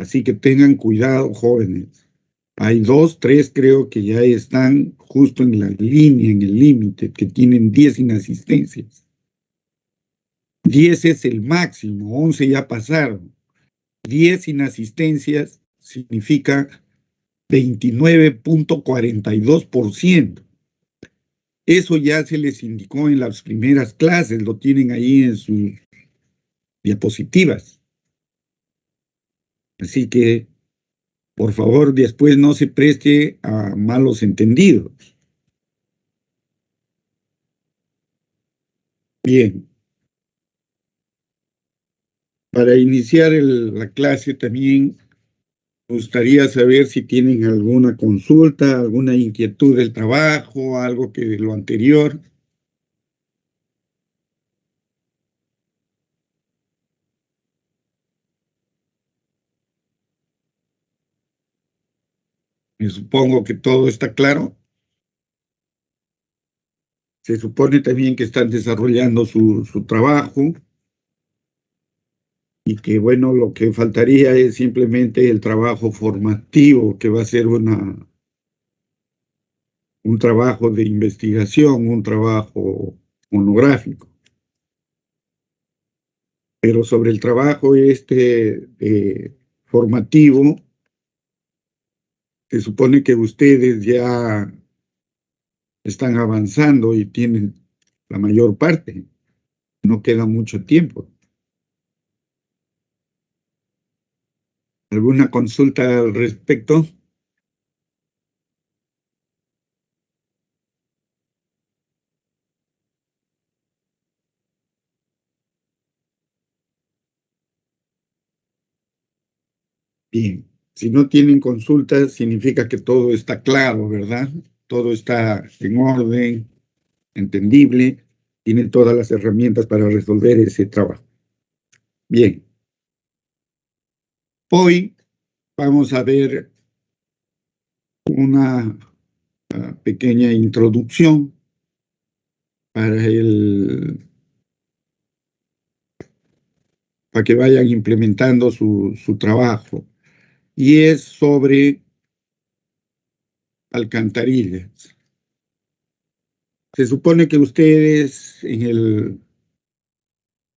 Así que tengan cuidado, jóvenes. Hay 2, 3, creo que ya están justo en la línea, en el límite, que tienen 10 inasistencias. 10 es el máximo, 11 ya pasaron. 10 inasistencias significa 29.42%. Eso ya se les indicó en las primeras clases, lo tienen ahí en sus diapositivas. Así que, por favor, después no se preste a malos entendidos. Bien. Para iniciar la clase también me gustaría saber si tienen alguna consulta, alguna inquietud del trabajo, algo que de lo anterior. Me supongo que todo está claro. Se supone también que están desarrollando su trabajo y que, bueno, lo que faltaría es simplemente el trabajo formativo, que va a ser un trabajo de investigación, un trabajo monográfico. Pero sobre el trabajo formativo, se supone que ustedes ya están avanzando y tienen la mayor parte. No queda mucho tiempo. ¿Alguna consulta al respecto? Bien. Si no tienen consultas, significa que todo está claro, ¿verdad? Todo está en orden, entendible, tienen todas las herramientas para resolver ese trabajo. Bien. Hoy vamos a ver una pequeña introducción para que vayan implementando su trabajo. Y es sobre alcantarillas. Se supone que ustedes en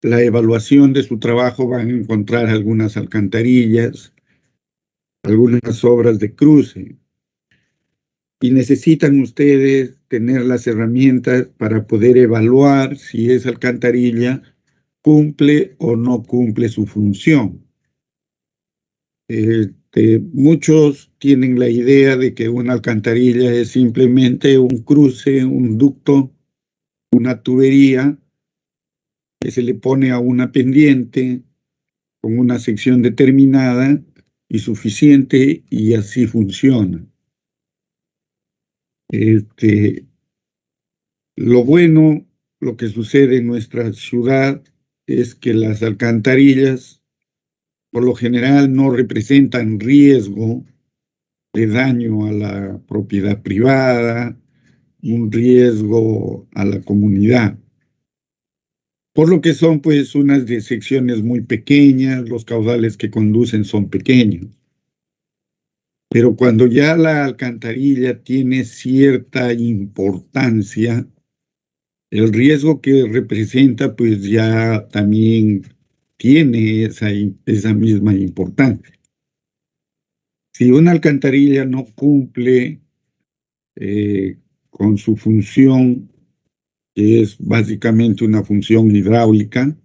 la evaluación de su trabajo van a encontrar algunas alcantarillas, algunas obras de cruce. Y necesitan ustedes tener las herramientas para poder evaluar si esa alcantarilla cumple o no cumple su función. Muchos tienen la idea de que una alcantarilla es simplemente un cruce, un ducto, una tubería que se le pone a una pendiente con una sección determinada y suficiente y así funciona. Lo bueno, lo que sucede en nuestra ciudad es que las alcantarillas por lo general no representan riesgo de daño a la propiedad privada, un riesgo a la comunidad. Por lo que son pues unas de secciones muy pequeñas, los caudales que conducen son pequeños. Pero cuando ya la alcantarilla tiene cierta importancia, el riesgo que representa pues ya también tiene esa misma importancia. Si una alcantarilla no cumple con su función, que es básicamente una función hidráulica,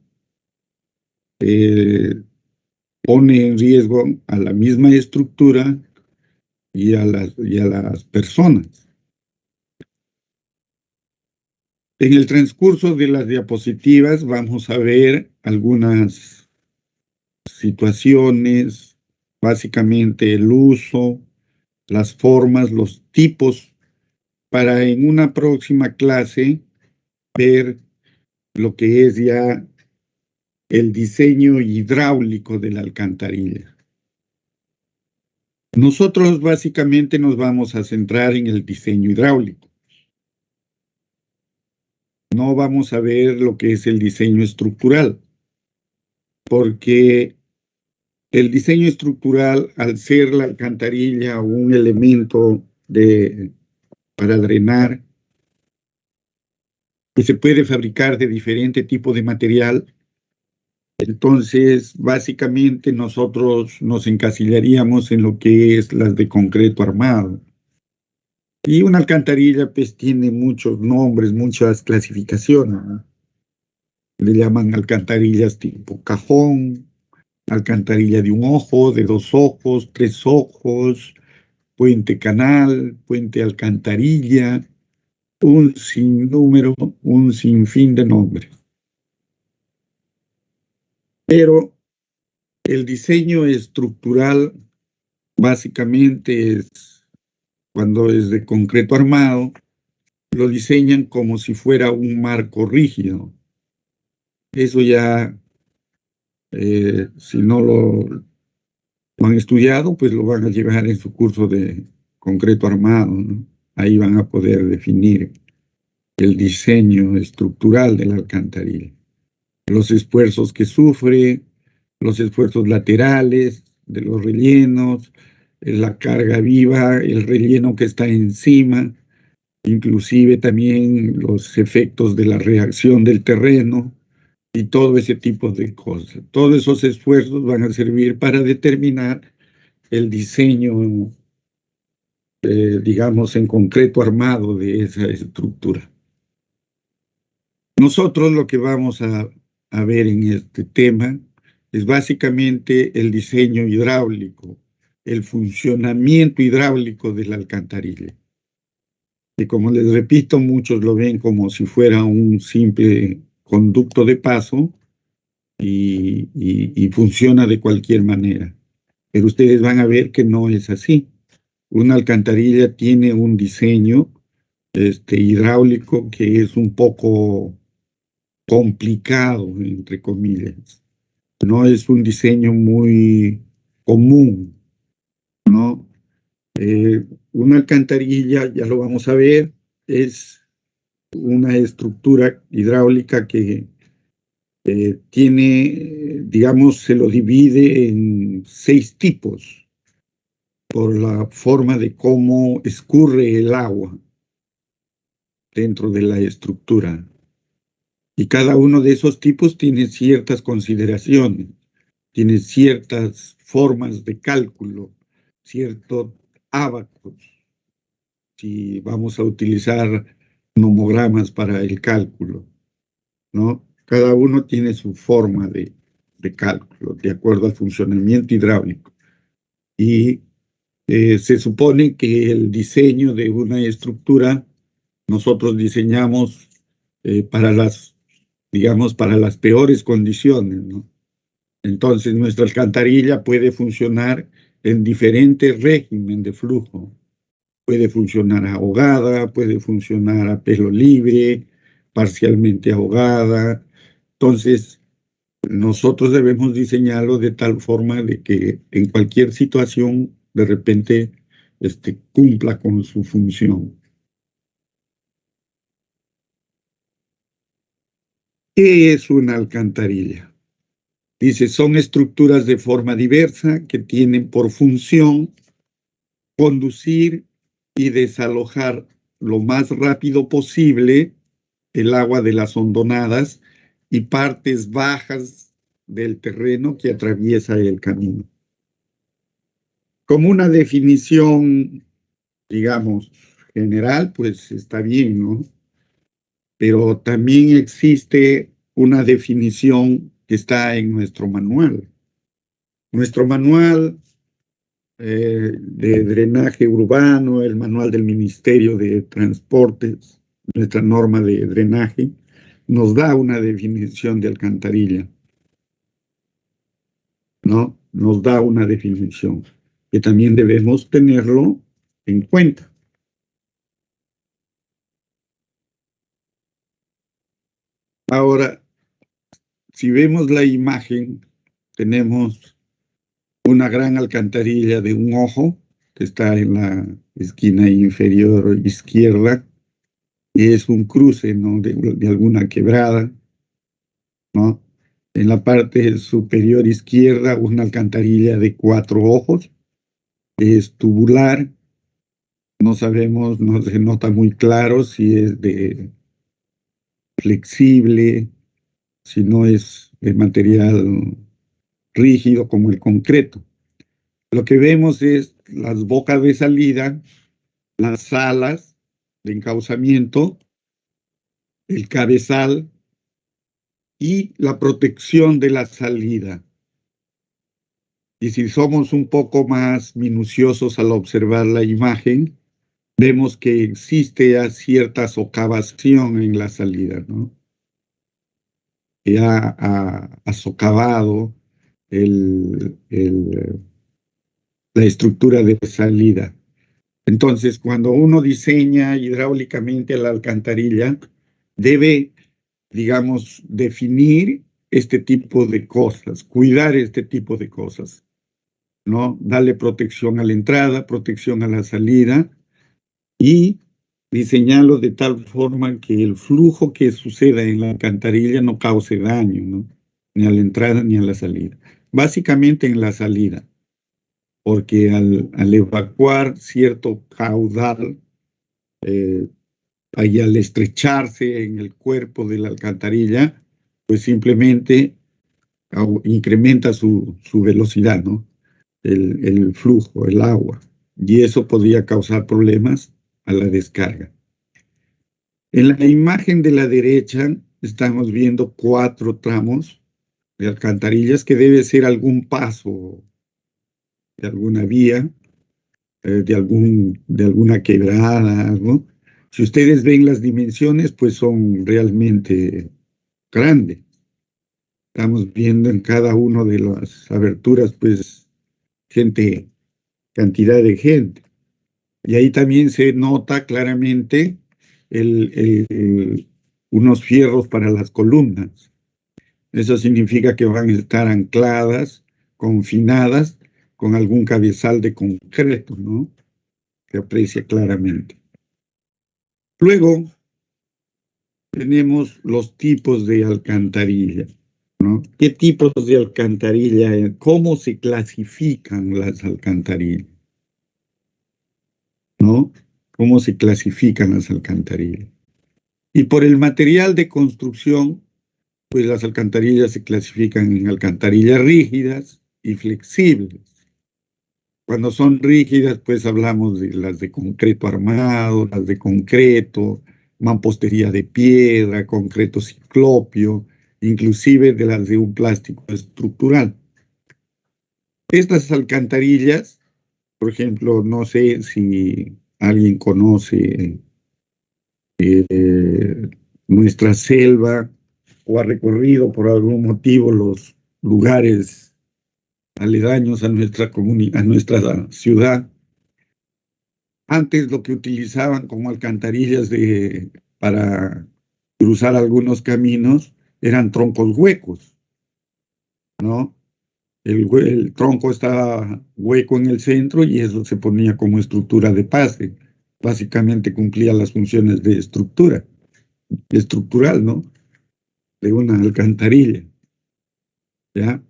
pone en riesgo a la misma estructura y a las personas. En el transcurso de las diapositivas vamos a ver algunas situaciones, básicamente el uso, las formas, los tipos, para en una próxima clase ver lo que es ya el diseño hidráulico de la alcantarilla. Nosotros básicamente nos vamos a centrar en el diseño hidráulico. No vamos a ver lo que es el diseño estructural, porque el diseño estructural, al ser la alcantarilla un elemento para drenar, que se puede fabricar de diferente tipo de material, entonces básicamente nosotros nos encasillaríamos en lo que es las de concreto armado. Y una alcantarilla pues tiene muchos nombres, muchas clasificaciones, ¿no? Le llaman alcantarillas tipo cajón, alcantarilla de un ojo, de dos ojos, tres ojos, puente canal, puente alcantarilla, un sinnúmero, un sinfín de nombres. Pero el diseño estructural básicamente es, cuando es de concreto armado, lo diseñan como si fuera un marco rígido. Eso ya, si no lo han estudiado, pues lo van a llevar en su curso de concreto armado, ¿no? Ahí van a poder definir el diseño estructural de la alcantarilla, los esfuerzos que sufre, los esfuerzos laterales de los rellenos, la carga viva, el relleno que está encima, inclusive también los efectos de la reacción del terreno y todo ese tipo de cosas. Todos esos esfuerzos van a servir para determinar el diseño, digamos, en concreto armado de esa estructura. Nosotros lo que vamos a ver en este tema es básicamente el diseño hidráulico, el funcionamiento hidráulico de la alcantarilla. Y como les repito, muchos lo ven como si fuera un simple conducto de paso y funciona de cualquier manera. Pero ustedes van a ver que no es así. Una alcantarilla tiene un diseño hidráulico que es un poco complicado, entre comillas. No es un diseño muy común, ¿no? Una alcantarilla, ya lo vamos a ver, es una estructura hidráulica que tiene, digamos, se lo divide en 6 tipos por la forma de cómo escurre el agua dentro de la estructura. Y cada uno de esos tipos tiene ciertas consideraciones, tiene ciertas formas de cálculo, ciertos ábacos, si vamos a utilizar nomogramas para el cálculo, ¿no? Cada uno tiene su forma de cálculo, de acuerdo al funcionamiento hidráulico. Y se supone que el diseño de una estructura, nosotros diseñamos para digamos, para las peores condiciones, ¿no? Entonces, nuestra alcantarilla puede funcionar en diferentes regímenes de flujo. Puede funcionar ahogada, puede funcionar a pelo libre, parcialmente ahogada. Entonces, nosotros debemos diseñarlo de tal forma de que en cualquier situación, de repente, cumpla con su función. ¿Qué es una alcantarilla? Dice, son estructuras de forma diversa que tienen por función conducir y desalojar lo más rápido posible el agua de las hondonadas y partes bajas del terreno que atraviesa el camino. Como una definición, digamos, general, pues está bien, ¿no? Pero también existe una definición que está en nuestro manual. Nuestro manual de drenaje urbano, el manual del Ministerio de Transportes, nuestra norma de drenaje, nos da una definición de alcantarilla, ¿no? Nos da una definición que también debemos tenerlo en cuenta. Ahora, si vemos la imagen, tenemos una gran alcantarilla de un ojo que está en la esquina inferior izquierda, y es un cruce, ¿no? de alguna quebrada, ¿no? En la parte superior izquierda, una alcantarilla de 4 ojos, es tubular. No sabemos, no se nota muy claro si es de flexible, si no es de material rígido como el concreto. Lo que vemos es las bocas de salida, las alas de encauzamiento, el cabezal y la protección de la salida. Y si somos un poco más minuciosos al observar la imagen, vemos que existe ya cierta socavación en la salida, ¿no? Que ha socavado la estructura de salida. Entonces, cuando uno diseña hidráulicamente la alcantarilla, debe, digamos, definir este tipo de cosas, cuidar este tipo de cosas, ¿no? Darle protección a la entrada, protección a la salida y diseñarlo de tal forma que el flujo que suceda en la alcantarilla no cause daño, ¿no? Ni a la entrada ni a la salida. Básicamente en la salida, porque al evacuar cierto caudal, y al estrecharse en el cuerpo de la alcantarilla, pues simplemente incrementa su velocidad, ¿no? El flujo, el agua, y eso podría causar problemas a la descarga. En la imagen de la derecha estamos viendo 4 tramos de alcantarillas que debe ser algún paso de alguna vía, de alguna quebrada, algo. Si ustedes ven las dimensiones, pues son realmente grandes. Estamos viendo en cada una de las aberturas, pues, cantidad de gente. Y ahí también se nota claramente unos fierros para las columnas. Eso significa que van a estar ancladas, confinadas, con algún cabezal de concreto, ¿no? Se aprecia claramente. Luego tenemos los tipos de alcantarilla, ¿no? ¿Qué tipos de alcantarilla hay? ¿Cómo se clasifican las alcantarillas? ¿No? ¿Cómo se clasifican las alcantarillas? Y por el material de construcción, pues las alcantarillas se clasifican en alcantarillas rígidas y flexibles. Cuando son rígidas, pues hablamos de las de concreto armado, las de concreto, mampostería de piedra, concreto ciclopio, inclusive de las de un plástico estructural. Estas alcantarillas, por ejemplo, no sé si alguien conoce nuestra selva o ha recorrido por algún motivo los lugares aledaños a a nuestra ciudad. Antes lo que utilizaban como alcantarillas para cruzar algunos caminos eran troncos huecos, ¿no? El tronco estaba hueco en el centro y eso se ponía como estructura de pase. Básicamente cumplía las funciones de estructural, ¿no? De una alcantarilla, ¿ya?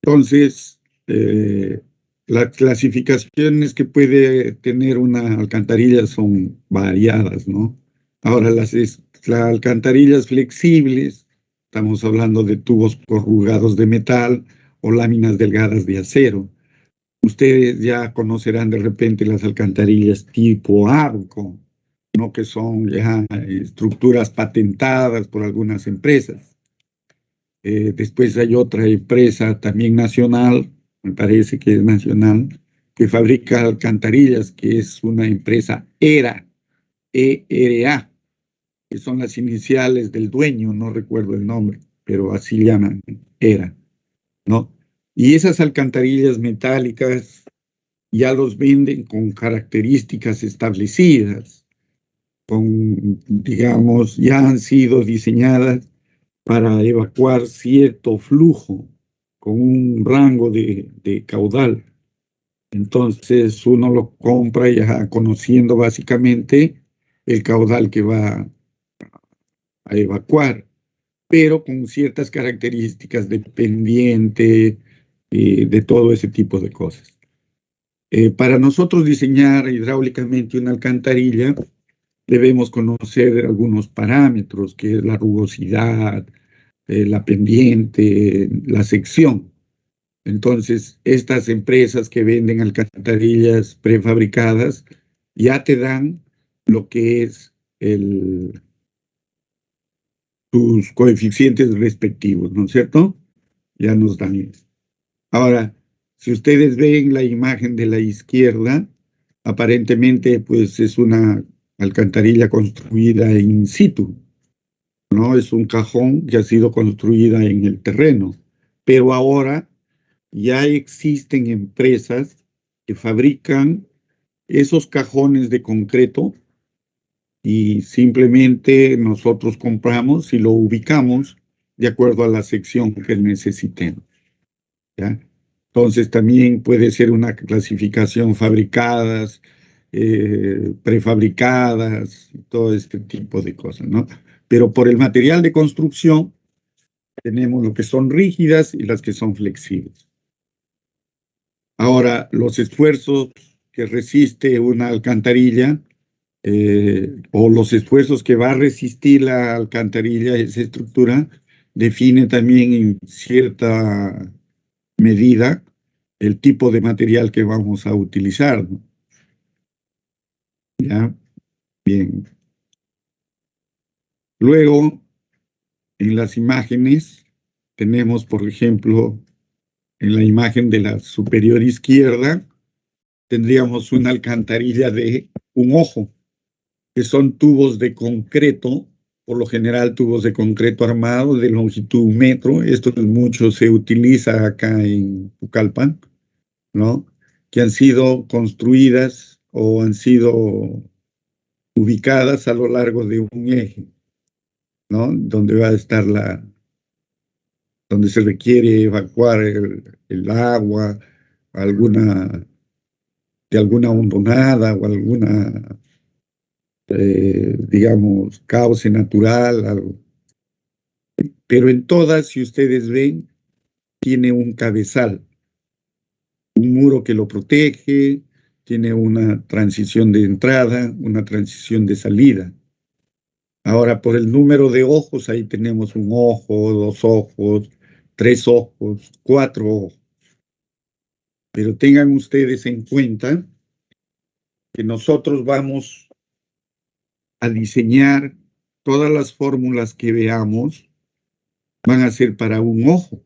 Entonces, las clasificaciones que puede tener una alcantarilla son variadas, ¿no? Ahora, las alcantarillas flexibles, estamos hablando de tubos corrugados de metal o láminas delgadas de acero. Ustedes ya conocerán de repente las alcantarillas tipo arco, ¿no? Que son ya estructuras patentadas por algunas empresas. Después hay otra empresa también nacional, me parece que es nacional, que fabrica alcantarillas, que es una empresa ERA, ERA, que son las iniciales del dueño, no recuerdo el nombre, pero así llaman, ERA, ¿no? Y esas alcantarillas metálicas ya los venden con características establecidas, digamos, ya han sido diseñadas para evacuar cierto flujo con un rango de caudal. Entonces uno lo compra ya conociendo básicamente el caudal que va a evacuar. pero con ciertas características de pendiente, de todo ese tipo de cosas. Para nosotros diseñar hidráulicamente una alcantarilla, debemos conocer algunos parámetros, que es la rugosidad, la pendiente, la sección. Entonces, estas empresas que venden alcantarillas prefabricadas ya te dan lo que es sus coeficientes respectivos, ¿no es cierto? Ya nos dan eso. Ahora, si ustedes ven la imagen de la izquierda, aparentemente pues es una alcantarilla construida in situ, ¿no? Es un cajón que ha sido construida en el terreno, pero ahora ya existen empresas que fabrican esos cajones de concreto y simplemente nosotros compramos y lo ubicamos de acuerdo a la sección que necesitemos, ¿ya? Entonces también puede ser una clasificación fabricadas, prefabricadas, todo este tipo de cosas, ¿no? Pero por el material de construcción tenemos lo que son rígidas y las que son flexibles. Ahora, los esfuerzos que resiste una alcantarilla o los esfuerzos que va a resistir la alcantarilla, esa estructura, define también en cierta medida el tipo de material que vamos a utilizar, ¿no? ¿Ya? Bien. Luego, en las imágenes, tenemos, por ejemplo, en la imagen de la superior izquierda, tendríamos una alcantarilla de un ojo, que son tubos de concreto, por lo general tubos de concreto armado de longitud 1 metro. Esto mucho se utiliza acá en Pucallpan, ¿no? Que han sido construidas o han sido ubicadas a lo largo de un eje, ¿no? Donde va a estar donde se requiere evacuar el agua, alguna, de alguna hondonada o alguna, digamos, cauce natural, algo. Pero en todas, si ustedes ven, tiene un cabezal, un muro que lo protege, tiene una transición de entrada, una transición de salida. Ahora, por el número de ojos, ahí tenemos un ojo, 2 ojos, 3 ojos, 4 ojos. Pero tengan ustedes en cuenta que nosotros vamos a diseñar todas las fórmulas que veamos, van a ser para un ojo.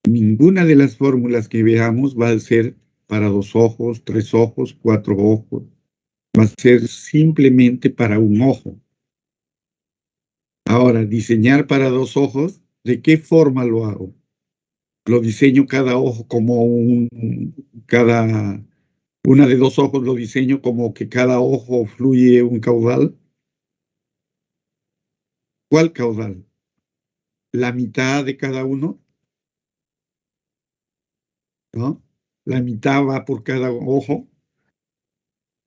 Ninguna de las fórmulas que veamos va a ser para 2 ojos, 3 ojos, 4 ojos. Va a ser simplemente para un ojo. Ahora, diseñar para 2 ojos, ¿de qué forma lo hago? Lo diseño cada ojo como una de 2 ojos lo diseño como que cada ojo fluye un caudal. ¿Cuál caudal? ¿La mitad de cada uno? ¿No? ¿La mitad va por cada ojo?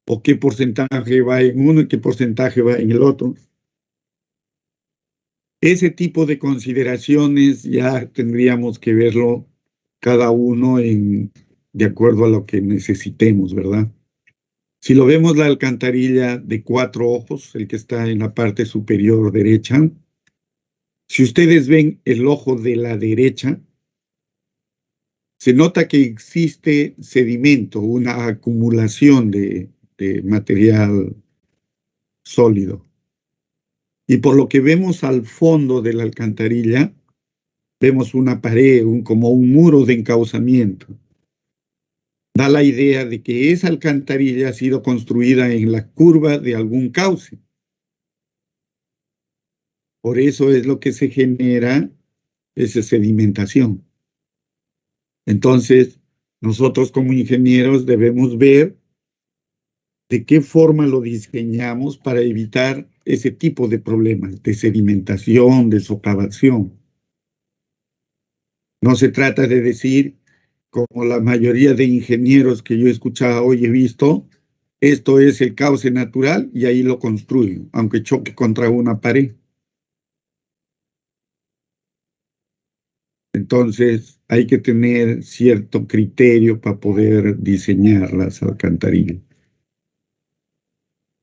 ¿O qué porcentaje va en uno y qué porcentaje va en el otro? Ese tipo de consideraciones ya tendríamos que verlo cada uno de acuerdo a lo que necesitemos, ¿verdad? Si lo vemos la alcantarilla de 4 ojos, el que está en la parte superior derecha, si ustedes ven el ojo de la derecha, se nota que existe sedimento, una acumulación de material sólido. Y por lo que vemos al fondo de la alcantarilla, vemos una pared, como un muro de encauzamiento. Da la idea de que esa alcantarilla ha sido construida en la curva de algún cauce. Por eso es lo que se genera esa sedimentación. Entonces, nosotros como ingenieros debemos ver de qué forma lo diseñamos para evitar ese tipo de problemas de sedimentación, de socavación. No se trata de decir, como la mayoría de ingenieros que yo he escuchado hoy he visto, Esto es el cauce natural y ahí lo construyo, aunque choque contra una pared. Entonces hay que tener cierto criterio para poder diseñar las alcantarillas.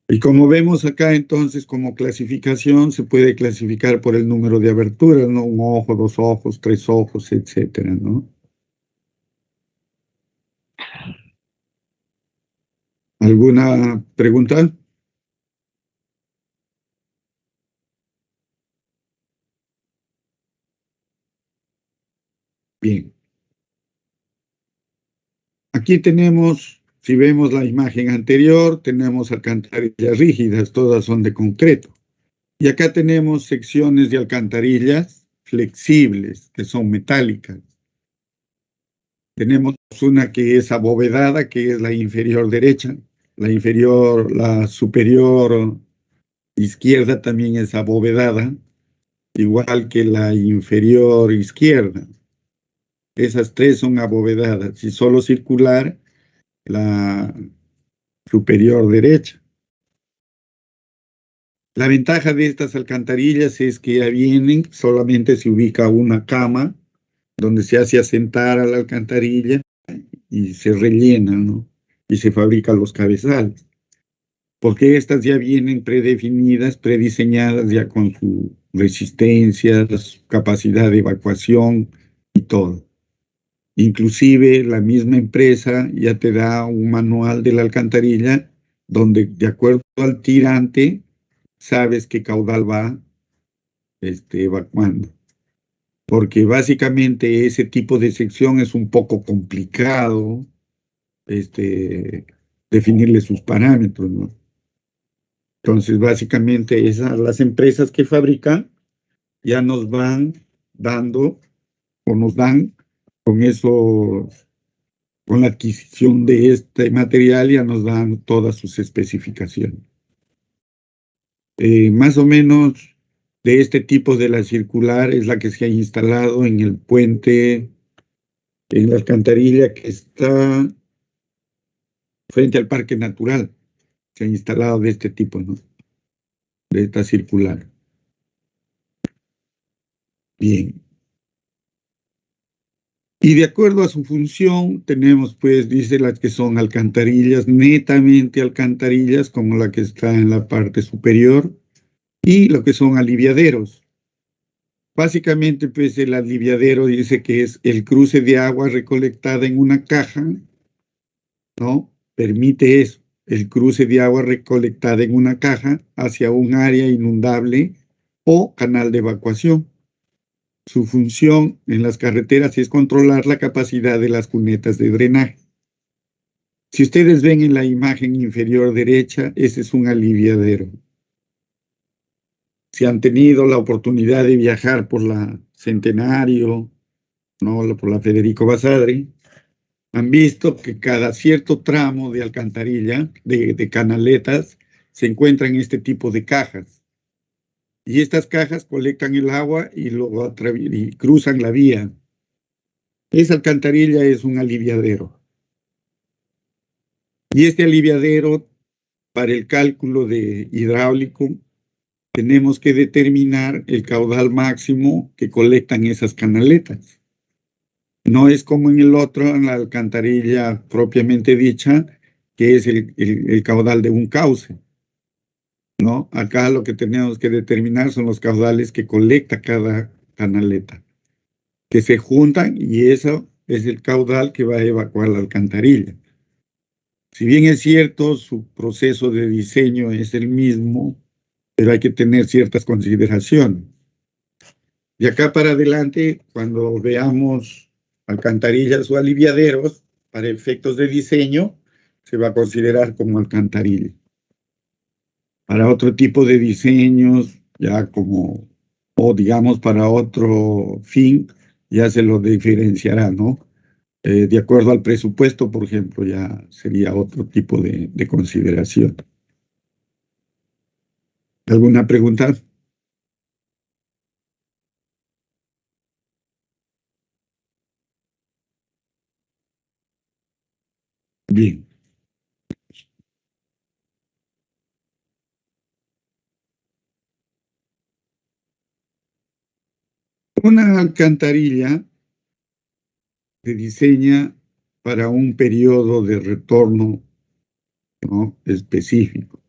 Y como vemos acá, entonces, como clasificación, se puede clasificar por el número de aberturas, ¿no? Un ojo, dos ojos, tres ojos, etcétera, ¿no? ¿Alguna pregunta? Bien. Aquí tenemos, si vemos la imagen anterior, tenemos alcantarillas rígidas, todas son de concreto. Y acá tenemos secciones de alcantarillas flexibles, que son metálicas. Tenemos una que es abovedada, que es la inferior derecha. La superior izquierda también es abovedada, igual que la inferior izquierda. Esas tres son abovedadas y solo circular la superior derecha. La ventaja de estas alcantarillas es que ya vienen, solamente se ubica una cama donde se hace asentar a la alcantarilla y se rellena, ¿no? Y se fabrican los cabezales. Porque estas ya vienen predefinidas, prediseñadas ya con su resistencia, su capacidad de evacuación y todo. Inclusive la misma empresa ya te da un manual de la alcantarilla donde de acuerdo al tirante sabes qué caudal va evacuando. Porque básicamente ese tipo de sección es un poco complicado definirle sus parámetros, ¿no? Entonces, básicamente las empresas que fabrican ya nos van dando o nos dan con eso, con la adquisición de este material, ya nos dan todas sus especificaciones. Más o menos de este tipo de la circular es la que se ha instalado en el puente, en la alcantarilla que está frente al Parque Natural. Se ha instalado de este tipo, ¿no? De esta circular. Bien. Y de acuerdo a su función, tenemos, pues, dice las que son alcantarillas, netamente alcantarillas, como la que está en la parte superior, y lo que son aliviaderos. Básicamente, pues, el aliviadero dice que es el cruce de agua recolectada en una caja, ¿no? Permite eso, el cruce de agua recolectada en una caja hacia un área inundable o canal de evacuación. Su función en las carreteras es controlar la capacidad de las cunetas de drenaje. Si ustedes ven en la imagen inferior derecha, ese es un aliviadero. Si han tenido la oportunidad de viajar por la Centenario, ¿no? Por la Federico Basadre, han visto que cada cierto tramo de alcantarilla, de canaletas, se encuentran este tipo de cajas. Y estas cajas colectan el agua y cruzan la vía. Esa alcantarilla es un aliviadero. Y este aliviadero, para el cálculo de hidráulico, tenemos que determinar el caudal máximo que colectan esas canaletas. No es como en el otro, en la alcantarilla propiamente dicha, que es el caudal de un cauce, ¿no? Acá lo que tenemos que determinar son los caudales que colecta cada canaleta, que se juntan y eso es el caudal que va a evacuar la alcantarilla. Si bien es cierto, su proceso de diseño es el mismo, pero hay que tener ciertas consideraciones. De acá para adelante, cuando veamos alcantarillas o aliviaderos, para efectos de diseño, se va a considerar como alcantarilla. Para otro tipo de diseños, ya como, o digamos para otro fin, ya se lo diferenciará, ¿no? De acuerdo al presupuesto, por ejemplo, ya sería otro tipo de consideración. ¿Alguna pregunta? Bien. Una alcantarilla se diseña para un periodo de retorno, ¿no?, específico,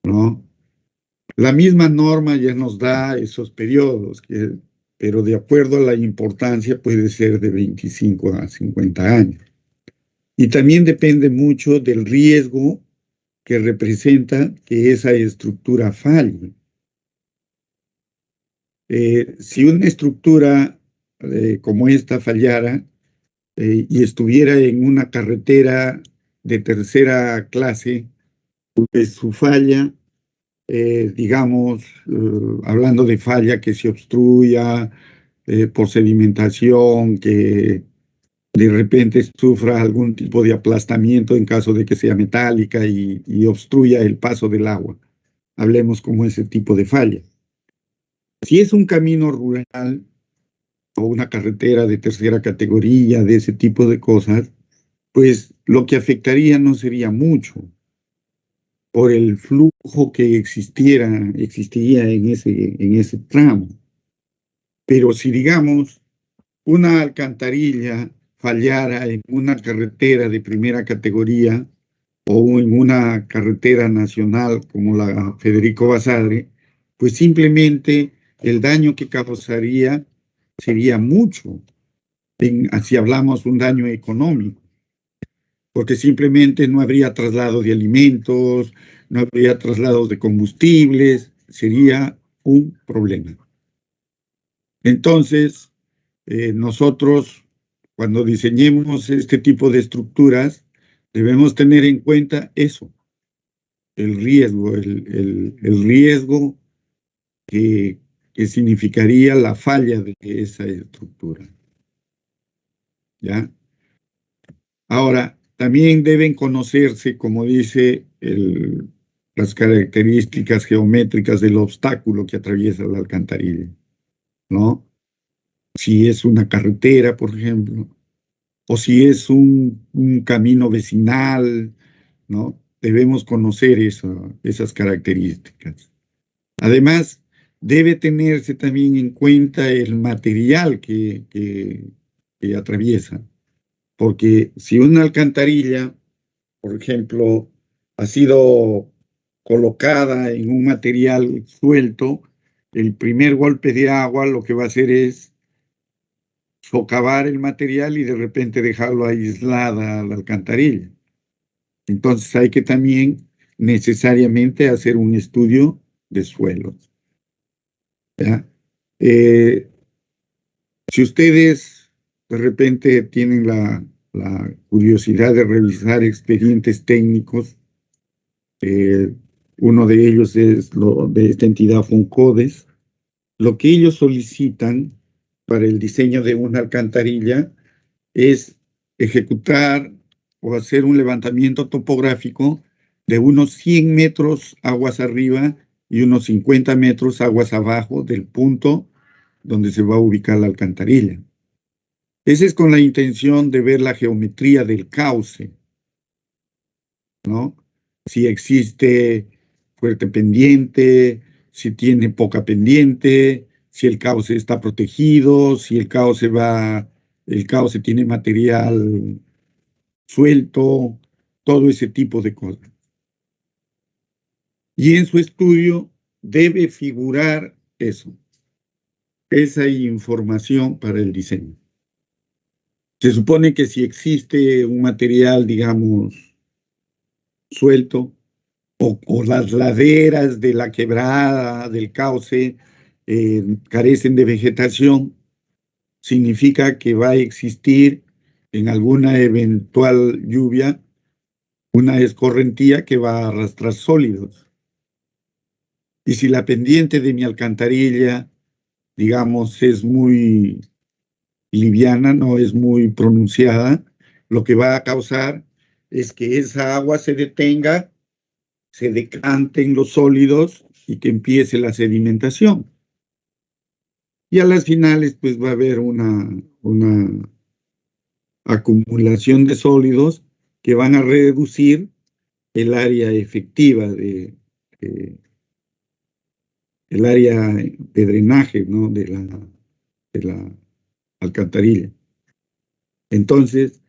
¿no? La misma norma ya nos da esos periodos, pero de acuerdo a la importancia puede ser de 25 a 50 años. Y también depende mucho del riesgo que representa que esa estructura falle. Si una estructura como esta fallara y estuviera en una carretera de tercera clase, pues su falla, digamos, hablando de falla que se obstruya por sedimentación, que de repente sufra algún tipo de aplastamiento en caso de que sea metálica y obstruya el paso del agua. Hablemos como ese tipo de falla. Si es un camino rural o una carretera de tercera categoría, de ese tipo de cosas, pues lo que afectaría no sería mucho por el flujo que existiría en ese tramo. Pero si, digamos, una alcantarilla fallara en una carretera de primera categoría o en una carretera nacional como la Federico Basadre, pues simplemente el daño que causaría sería mucho, si hablamos un daño económico, porque simplemente no habría traslado de alimentos, no habría traslados de combustibles, sería un problema. Entonces, nosotros, cuando diseñemos este tipo de estructuras, debemos tener en cuenta eso, el riesgo, el riesgo que significaría la falla de esa estructura. ¿Ya? Ahora, también deben conocerse, como dice las características geométricas del obstáculo que atraviesa la alcantarilla, ¿no? Si es una carretera, por ejemplo, o si es un camino vecinal, ¿no? Debemos conocer esas características. Además, debe tenerse también en cuenta el material que atraviesa, porque si una alcantarilla, por ejemplo, ha sido colocada en un material suelto, el primer golpe de agua lo que va a hacer es socavar el material y de repente dejarlo aislada a la alcantarilla. Entonces hay que también necesariamente hacer un estudio de suelos, ¿ya? Si ustedes de repente tienen la curiosidad de revisar expedientes técnicos, uno de ellos es lo de esta entidad Funcodes, lo que ellos solicitan para el diseño de una alcantarilla es ejecutar o hacer un levantamiento topográfico de unos 100 metros aguas arriba y unos 50 metros aguas abajo del punto donde se va a ubicar la alcantarilla. Ese es con la intención de ver la geometría del cauce, ¿no? Si existe fuerte pendiente, si tiene poca pendiente, si el cauce está protegido, si el cauce tiene material suelto, todo ese tipo de cosas. Y en su estudio debe figurar eso, esa información para el diseño. Se supone que si existe un material, digamos, suelto, o las laderas de la quebrada, del cauce, carecen de vegetación, significa que va a existir en alguna eventual lluvia una escorrentía que va a arrastrar sólidos. Y si la pendiente de mi alcantarilla, digamos, es muy liviana, no es muy pronunciada, lo que va a causar es que esa agua se detenga, se decante en los sólidos y que empiece la sedimentación. Y a las finales, pues va a haber una acumulación de sólidos que van a reducir el área efectiva el área de drenaje, ¿no?, de la alcantarilla. Entonces,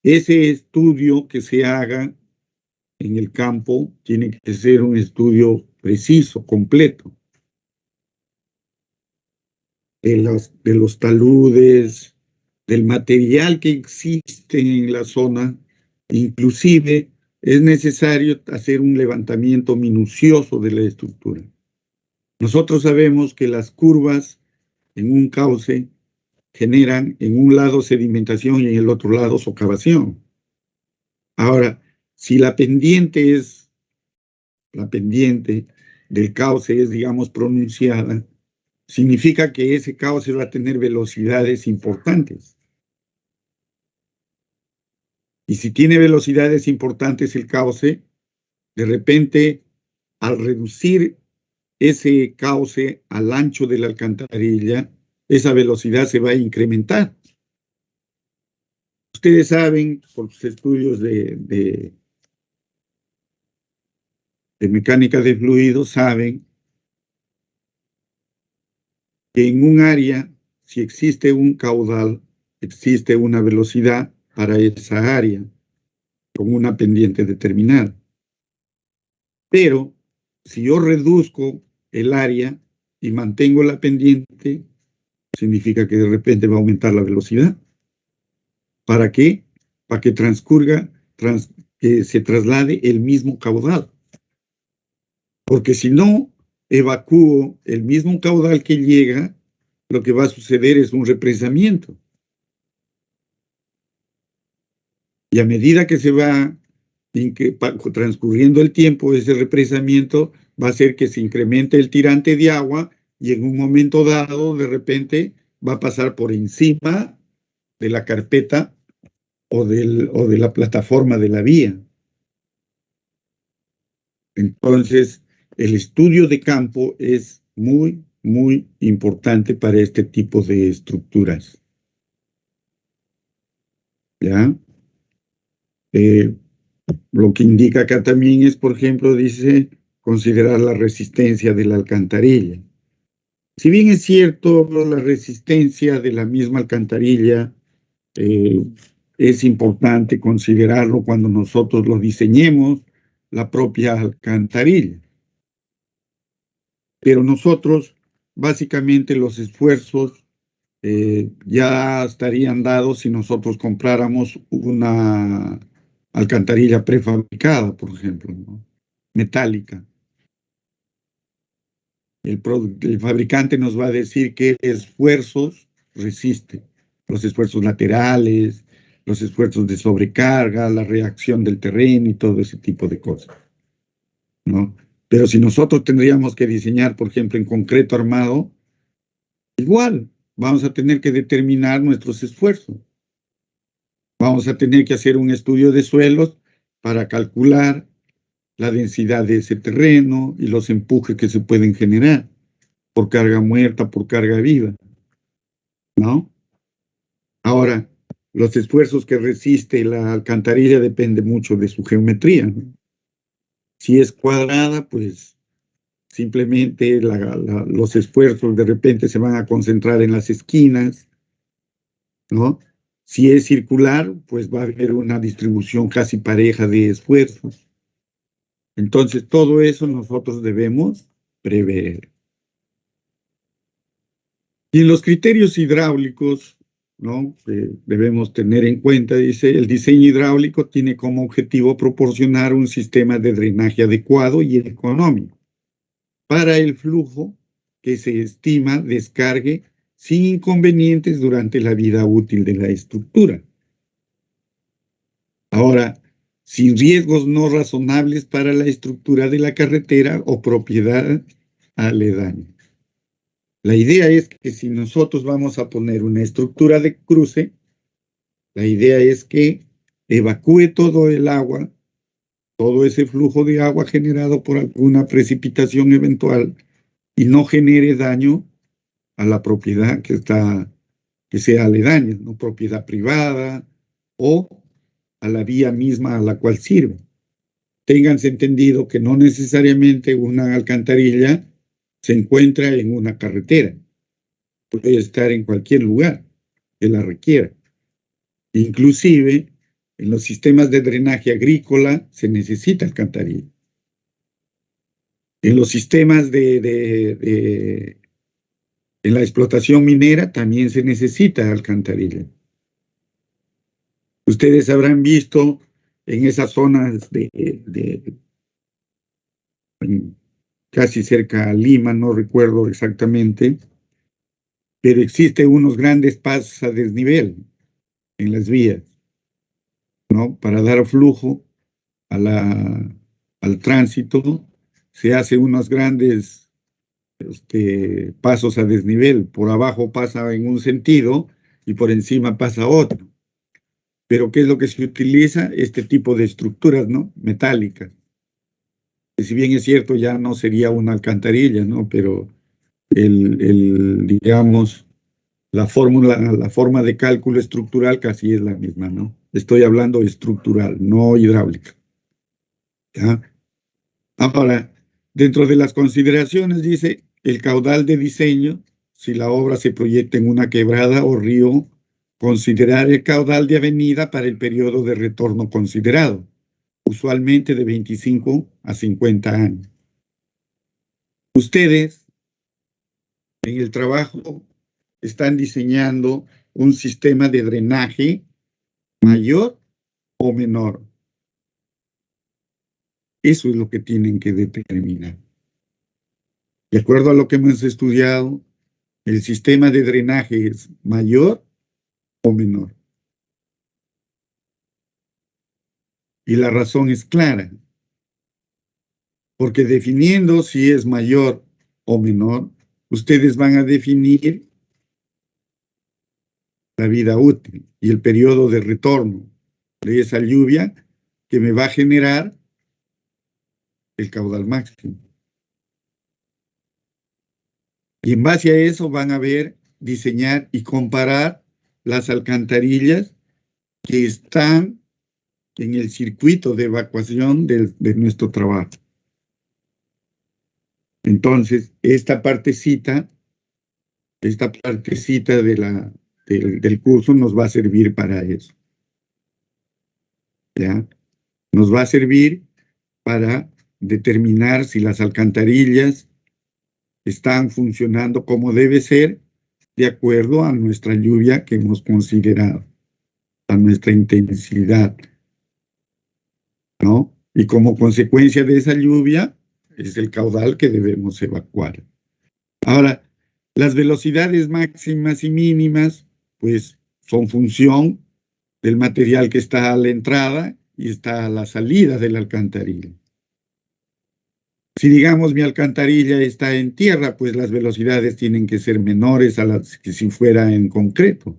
ese estudio que se haga en el campo tiene que ser un estudio preciso, completo, de los taludes, del material que existe en la zona. Inclusive es necesario hacer un levantamiento minucioso de la estructura. Nosotros sabemos que las curvas en un cauce generan en un lado sedimentación y en el otro lado socavación. Ahora, si la pendiente del cauce es, digamos, pronunciada, significa que ese cauce va a tener velocidades importantes. Y si tiene velocidades importantes el cauce, de repente, al reducir ese cauce al ancho de la alcantarilla, esa velocidad se va a incrementar. Ustedes saben, por sus estudios de mecánica de fluidos, saben que en un área, si existe un caudal, existe una velocidad para esa área, con una pendiente determinada. Pero si yo reduzco el área y mantengo la pendiente, significa que de repente va a aumentar la velocidad. ¿Para qué? Para que que se traslade el mismo caudal. Porque si no evacúo el mismo caudal que llega, lo que va a suceder es un represamiento. Y a medida que se va transcurriendo el tiempo, ese represamiento va a hacer que se incremente el tirante de agua y en un momento dado, de repente, va a pasar por encima de la carpeta o de la plataforma de la vía. Entonces, el estudio de campo es muy, muy importante para este tipo de estructuras. ¿Ya? Lo que indica acá también es, por ejemplo, dice, considerar la resistencia de la alcantarilla. Si bien es cierto, la resistencia de la misma alcantarilla es importante considerarlo cuando nosotros lo diseñemos, la propia alcantarilla. Pero nosotros, básicamente, los esfuerzos ya estarían dados si nosotros compráramos una alcantarilla prefabricada, por ejemplo, ¿no?, metálica. El fabricante nos va a decir qué esfuerzos resiste, los esfuerzos laterales, los esfuerzos de sobrecarga, la reacción del terreno y todo ese tipo de cosas, ¿no? Pero si nosotros tendríamos que diseñar, por ejemplo, en concreto armado, igual vamos a tener que determinar nuestros esfuerzos. Vamos a tener que hacer un estudio de suelos para calcular la densidad de ese terreno y los empujes que se pueden generar por carga muerta, por carga viva, ¿no? Ahora, los esfuerzos que resiste la alcantarilla depende mucho de su geometría, ¿no? Si es cuadrada, pues simplemente los esfuerzos de repente se van a concentrar en las esquinas, ¿no? Si es circular, pues va a haber una distribución casi pareja de esfuerzos. Entonces, todo eso nosotros debemos prever. Y en los criterios hidráulicos, ¿no?, debemos tener en cuenta, dice, el diseño hidráulico tiene como objetivo proporcionar un sistema de drenaje adecuado y económico para el flujo que se estima descargue sin inconvenientes durante la vida útil de la estructura. Ahora, sin riesgos no razonables para la estructura de la carretera o propiedad aledaña. La idea es que si nosotros vamos a poner una estructura de cruce, la idea es que evacúe todo el agua, todo ese flujo de agua generado por alguna precipitación eventual y no genere daño a la propiedad que sea aledaña, no propiedad privada o a la vía misma a la cual sirve. Ténganse entendido que no necesariamente una alcantarilla se encuentra en una carretera. Puede estar en cualquier lugar que la requiera. Inclusive, en los sistemas de drenaje agrícola se necesita alcantarilla. En los sistemas en la explotación minera también se necesita alcantarilla. Ustedes habrán visto en esas zonas casi cerca a Lima, no recuerdo exactamente, pero existen unos grandes pasos a desnivel en las vías, ¿no? Para dar flujo al tránsito, se hacen unos grandes pasos a desnivel. Por abajo pasa en un sentido y por encima pasa otro. Pero ¿qué es lo que se utiliza? Este tipo de estructuras, ¿no? Metálicas. Que si bien es cierto, ya no sería una alcantarilla, ¿no? Pero digamos, la forma de cálculo estructural casi es la misma, ¿no? Estoy hablando estructural, no hidráulica. ¿Ya? Ahora, dentro de las consideraciones dice el caudal de diseño, si la obra se proyecta en una quebrada o río, considerar el caudal de avenida para el periodo de retorno considerado, usualmente de 25 a 50 años. Ustedes en el trabajo están diseñando un sistema de drenaje mayor o menor. Eso es lo que tienen que determinar. De acuerdo a lo que hemos estudiado, el sistema de drenaje es mayor o menor. Y la razón es clara, porque definiendo si es mayor o menor, ustedes van a definir la vida útil y el periodo de retorno de esa lluvia que me va a generar el caudal máximo. Y en base a eso van a ver, diseñar y comparar las alcantarillas que están en el circuito de evacuación de nuestro trabajo. Entonces, esta partecita del curso nos va a servir para eso. ¿Ya? Nos va a servir para determinar si las alcantarillas están funcionando como debe ser de acuerdo a nuestra lluvia que hemos considerado, a nuestra intensidad, ¿no? Y como consecuencia de esa lluvia es el caudal que debemos evacuar. Ahora, las velocidades máximas y mínimas, pues, son función del material que está a la entrada y está a la salida de la alcantarilla. Si, digamos, mi alcantarilla está en tierra, pues las velocidades tienen que ser menores a las que si fuera en concreto,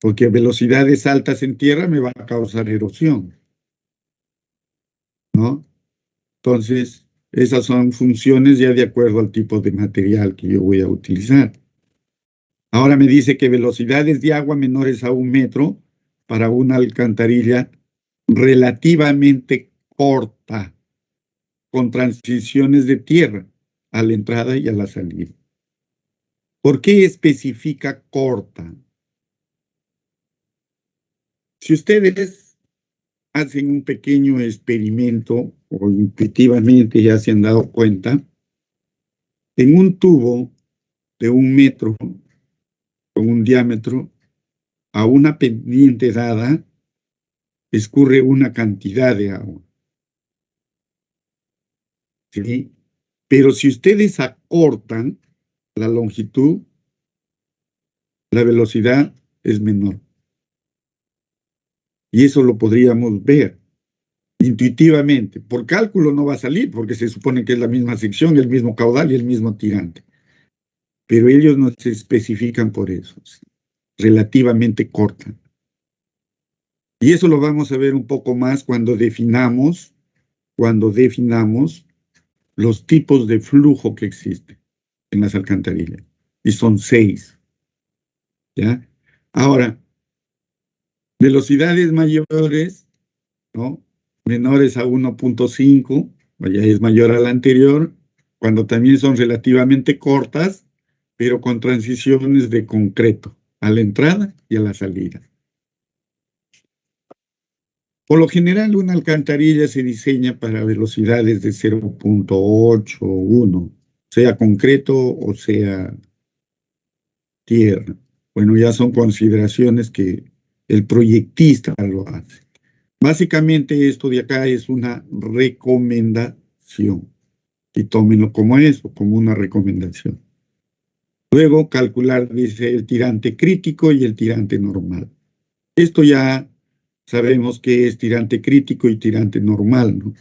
porque velocidades altas en tierra me van a causar erosión, ¿no? Entonces, esas son funciones ya de acuerdo al tipo de material que yo voy a utilizar. Ahora me dice que velocidades de agua menores a 1 metro para una alcantarilla relativamente corta, con transiciones de tierra a la entrada y a la salida. ¿Por qué especifica corta? Si ustedes hacen un pequeño experimento o intuitivamente ya se han dado cuenta, en un tubo de 1 metro con un diámetro, a una pendiente dada, escurre una cantidad de agua. ¿Sí? Pero si ustedes acortan la longitud, la velocidad es menor. Y eso lo podríamos ver intuitivamente. Por cálculo no va a salir, porque se supone que es la misma sección, el mismo caudal y el mismo tirante. Pero ellos nos especifican por eso, ¿sí? Relativamente corta. Y eso lo vamos a ver un poco más cuando definamos los tipos de flujo que existen en las alcantarillas. Y son 6. ¿Ya? Ahora, velocidades mayores, ¿no? Menores a 1.5, ya es mayor a la anterior, cuando también son relativamente cortas, pero con transiciones de concreto a la entrada y a la salida. Por lo general, una alcantarilla se diseña para velocidades de 0.8 o 1, sea concreto o sea tierra. Bueno, ya son consideraciones que el proyectista lo hace. Básicamente esto de acá es una recomendación y tómenlo como eso, como una recomendación. Luego calcular, dice, el tirante crítico y el tirante normal. Esto ya sabemos que es tirante crítico y tirante normal, ¿no?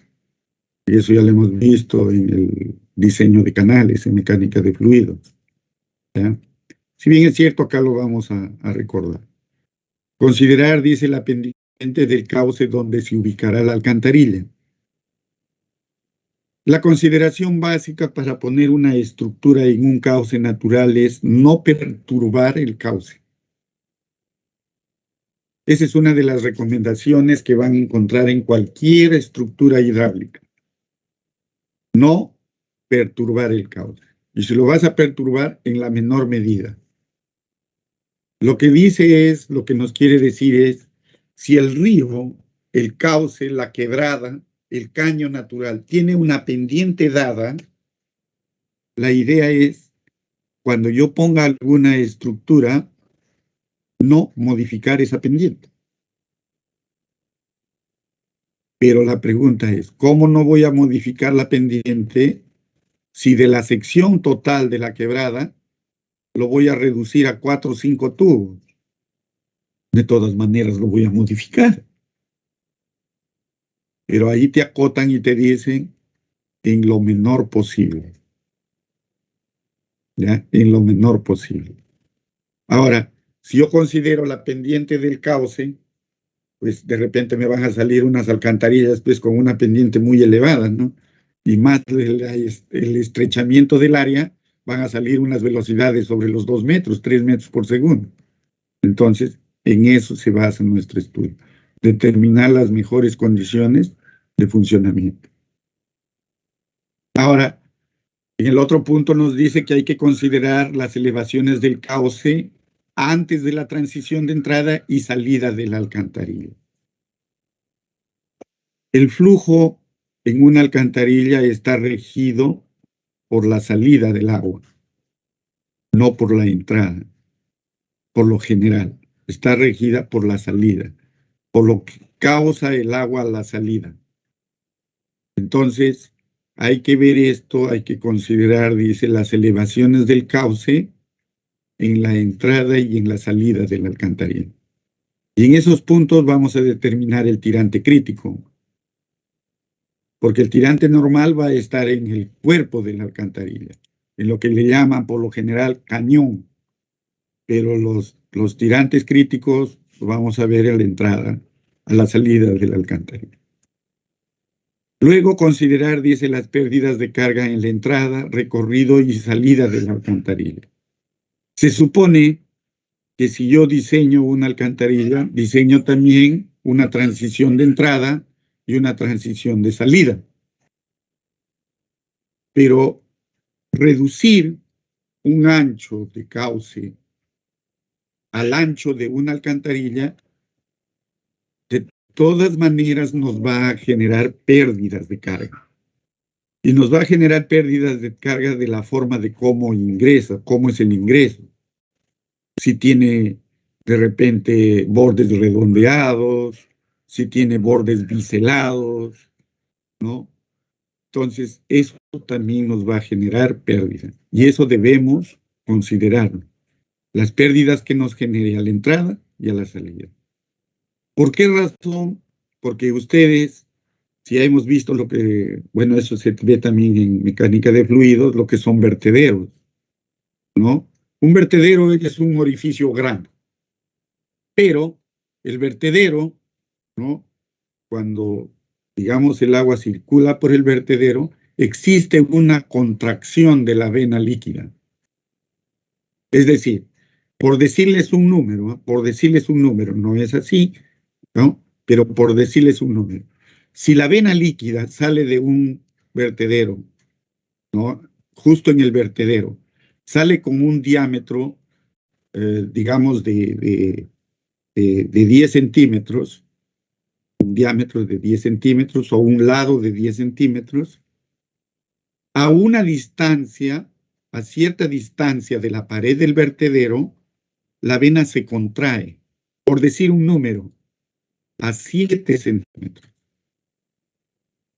Y eso ya lo hemos visto en el diseño de canales, en mecánica de fluidos, ¿ya? Si bien es cierto, acá lo vamos a recordar. Considerar, dice, la pendiente del cauce donde se ubicará la alcantarilla. La consideración básica para poner una estructura en un cauce natural es no perturbar el cauce. Esa es una de las recomendaciones que van a encontrar en cualquier estructura hidráulica. No perturbar el cauce. Y si lo vas a perturbar, en la menor medida. Lo que dice es, lo que nos quiere decir es, si el río, el cauce, la quebrada, el caño natural tiene una pendiente dada, la idea es, cuando yo ponga alguna estructura, no modificar esa pendiente. Pero la pregunta es, ¿cómo no voy a modificar la pendiente si de la sección total de la quebrada lo voy a reducir a 4 o 5 tubos? De todas maneras lo voy a modificar. Pero ahí te acotan y te dicen en lo menor posible. ¿Ya? En lo menor posible. Ahora, si yo considero la pendiente del cauce, pues de repente me van a salir unas alcantarillas pues con una pendiente muy elevada, ¿no? Y más el estrechamiento del área, van a salir unas velocidades sobre los 2 metros, 3 metros por segundo. Entonces, en eso se basa nuestro estudio, determinar las mejores condiciones de funcionamiento. Ahora, en el otro punto nos dice que hay que considerar las elevaciones del cauce antes de la transición de entrada y salida de la alcantarilla. El flujo en una alcantarilla está regido por la salida del agua, no por la entrada. Por lo general, está regida por la salida, por lo que causa el agua a la salida. Entonces, hay que ver esto, hay que considerar, dice, las elevaciones del cauce en la entrada y en la salida de la alcantarilla. Y en esos puntos vamos a determinar el tirante crítico, porque el tirante normal va a estar en el cuerpo de la alcantarilla, en lo que le llaman por lo general cañón, pero los tirantes críticos los vamos a ver en la entrada, a la salida de la alcantarilla. Luego considerar, dice, las pérdidas de carga en la entrada, recorrido y salida de la alcantarilla. Se supone que si yo diseño una alcantarilla, diseño también una transición de entrada y una transición de salida. Pero reducir un ancho de cauce al ancho de una alcantarilla, de todas maneras nos va a generar pérdidas de carga. Y nos va a generar pérdidas de carga de la forma de cómo ingresa, cómo es el ingreso. Si tiene de repente bordes redondeados, si tiene bordes biselados, ¿no? Entonces, eso también nos va a generar pérdidas. Y eso debemos considerarlo. Las pérdidas que nos genere a la entrada y a la salida. ¿Por qué razón? Porque ustedes, si hemos visto lo que, bueno, eso se ve también en mecánica de fluidos, lo que son vertederos, ¿no? Un vertedero es un orificio grande, pero el vertedero, ¿no? Cuando, digamos, el agua circula por el vertedero, existe una contracción de la vena líquida. Es decir, por decirles un número, no es así, ¿no? Pero por decirles un número. Si la vena líquida sale de un vertedero, ¿no? justo en el vertedero. Sale con un diámetro, digamos, de 10 centímetros, un diámetro de 10 centímetros o un lado de 10 centímetros, a una distancia, a cierta distancia de la pared del vertedero, la vena se contrae, por decir un número, a 7 centímetros.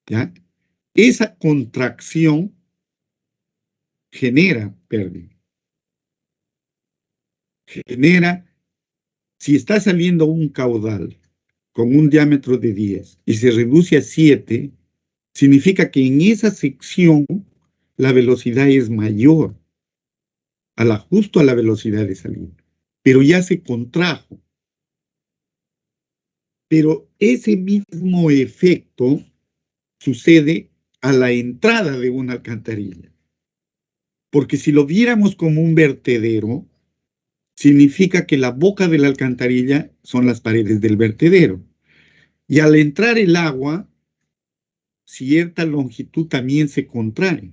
¿Ya? Esa contracción genera pérdida. Genera, si está saliendo un caudal con un diámetro de 10 y se reduce a 7, significa que en esa sección la velocidad es mayor, justo a la velocidad de salida, pero ya se contrajo. Pero ese mismo efecto sucede a la entrada de una alcantarilla. Porque si lo viéramos como un vertedero, significa que la boca de la alcantarilla son las paredes del vertedero. Y al entrar el agua, cierta longitud también se contrae.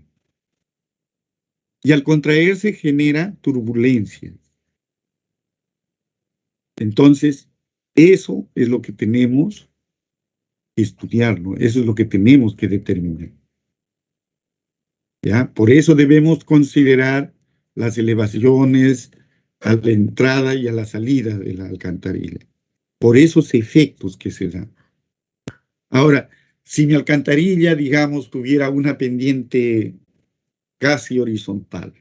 Y al contraerse genera turbulencia. Entonces, eso es lo que tenemos que estudiarlo, eso es lo que tenemos que determinar. ¿Ya? Por eso debemos considerar las elevaciones a la entrada y a la salida de la alcantarilla, por esos efectos que se dan. Ahora, si mi alcantarilla, digamos, tuviera una pendiente casi horizontal,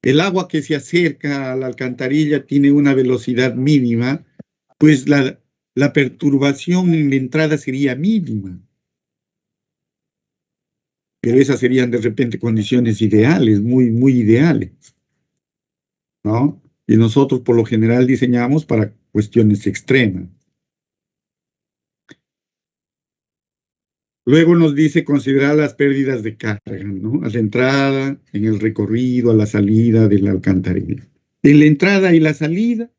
el agua que se acerca a la alcantarilla tiene una velocidad mínima, pues la perturbación en la entrada sería mínima. Pero esas serían de repente condiciones ideales, muy, muy ideales, ¿no? Y nosotros por lo general diseñamos para cuestiones extremas. Luego nos dice considerar las pérdidas de carga, ¿no? A la entrada, en el recorrido, a la salida de la alcantarilla. En la entrada y la salida,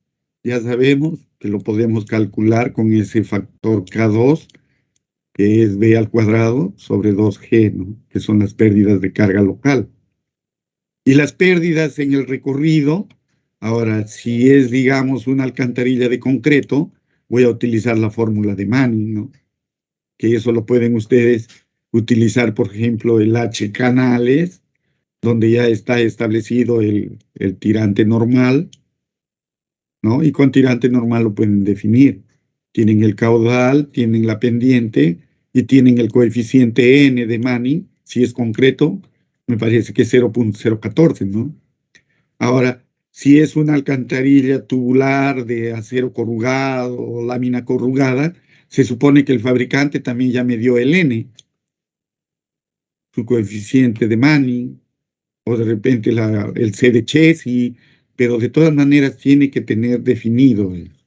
ya sabemos que lo podemos calcular con ese factor K2, que es B al cuadrado sobre 2G, ¿no? Que son las pérdidas de carga local. Y las pérdidas en el recorrido, ahora, si es, digamos, una alcantarilla de concreto, voy a utilizar la fórmula de Manning, ¿no? Que eso lo pueden ustedes utilizar, por ejemplo, el H canales, donde ya está establecido el tirante normal, ¿no? Y con tirante normal lo pueden definir. Tienen el caudal, tienen la pendiente y tienen el coeficiente N de Manning, si es concreto, me parece que es 0.014, ¿no? Ahora, si es una alcantarilla tubular de acero corrugado o lámina corrugada, se supone que el fabricante también ya me dio el N, su coeficiente de Manning, o de repente el C de Chessy, pero de todas maneras tiene que tener definido eso,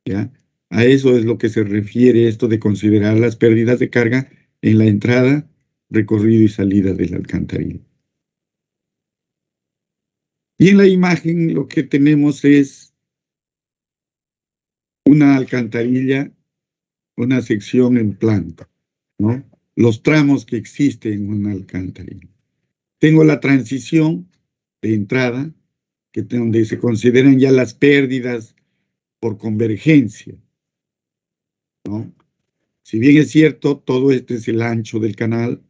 ¿ya? A eso es lo que se refiere esto de considerar las pérdidas de carga en la entrada, recorrido y salida de la alcantarilla. Y en la imagen lo que tenemos es una alcantarilla, una sección en planta, ¿no? Los tramos que existen en una alcantarilla. Tengo la transición de entrada, donde se consideran ya las pérdidas por convergencia, ¿no? Si bien es cierto, todo este es el ancho del canal,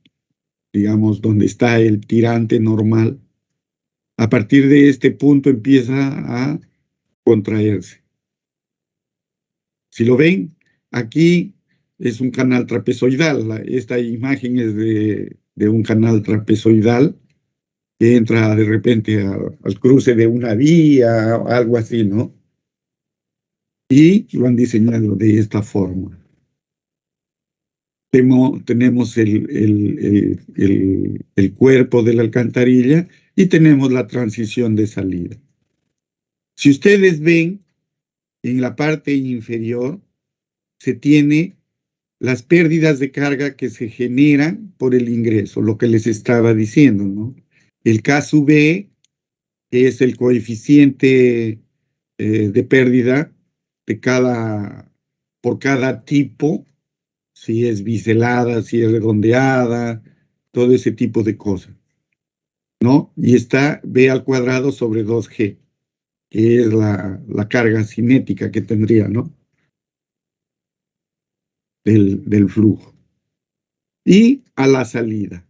digamos, donde está el tirante normal, a partir de este punto empieza a contraerse. Si lo ven, aquí es un canal trapezoidal. Esta imagen es de un canal trapezoidal que entra de repente al cruce de una vía o algo así, ¿no? Y lo han diseñado de esta forma. Tenemos el cuerpo de la alcantarilla y tenemos la transición de salida. Si ustedes ven, en la parte inferior se tiene las pérdidas de carga que se generan por el ingreso, lo que les estaba diciendo, ¿no? El K sub B, que es el coeficiente de pérdida por cada tipo, si es biselada, si es redondeada, todo ese tipo de cosas, ¿no? Y está B al cuadrado sobre 2G, que es la carga cinética que tendría, ¿no? Del flujo. Y a la salida,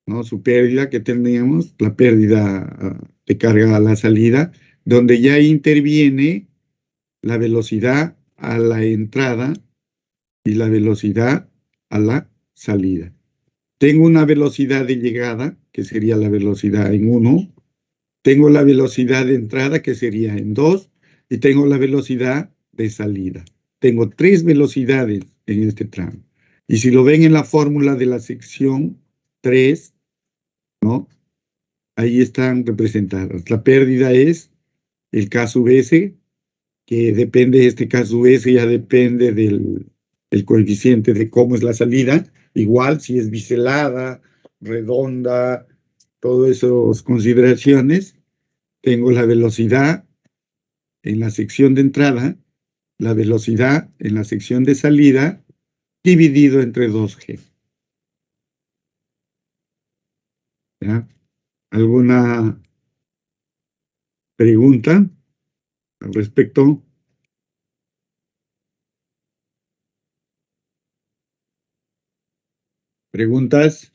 ¿no? Su pérdida que tendríamos, la pérdida de carga a la salida, donde ya interviene la velocidad a la entrada y la velocidad a la salida. Tengo una velocidad de llegada, que sería la velocidad en 1, tengo la velocidad de entrada, que sería en 2, y tengo la velocidad de salida. Tengo 3 velocidades en este tramo. Y si lo ven en la fórmula de la sección 3, ¿no? Ahí están representadas. La pérdida es el K sub S, que depende de este K sub S, ya depende del coeficiente de cómo es la salida. Igual si es biselada, redonda, todas esas consideraciones. Tengo la velocidad en la sección de entrada, la velocidad en la sección de salida, dividido entre 2G. ¿Ya? ¿Alguna pregunta al respecto? ¿Preguntas?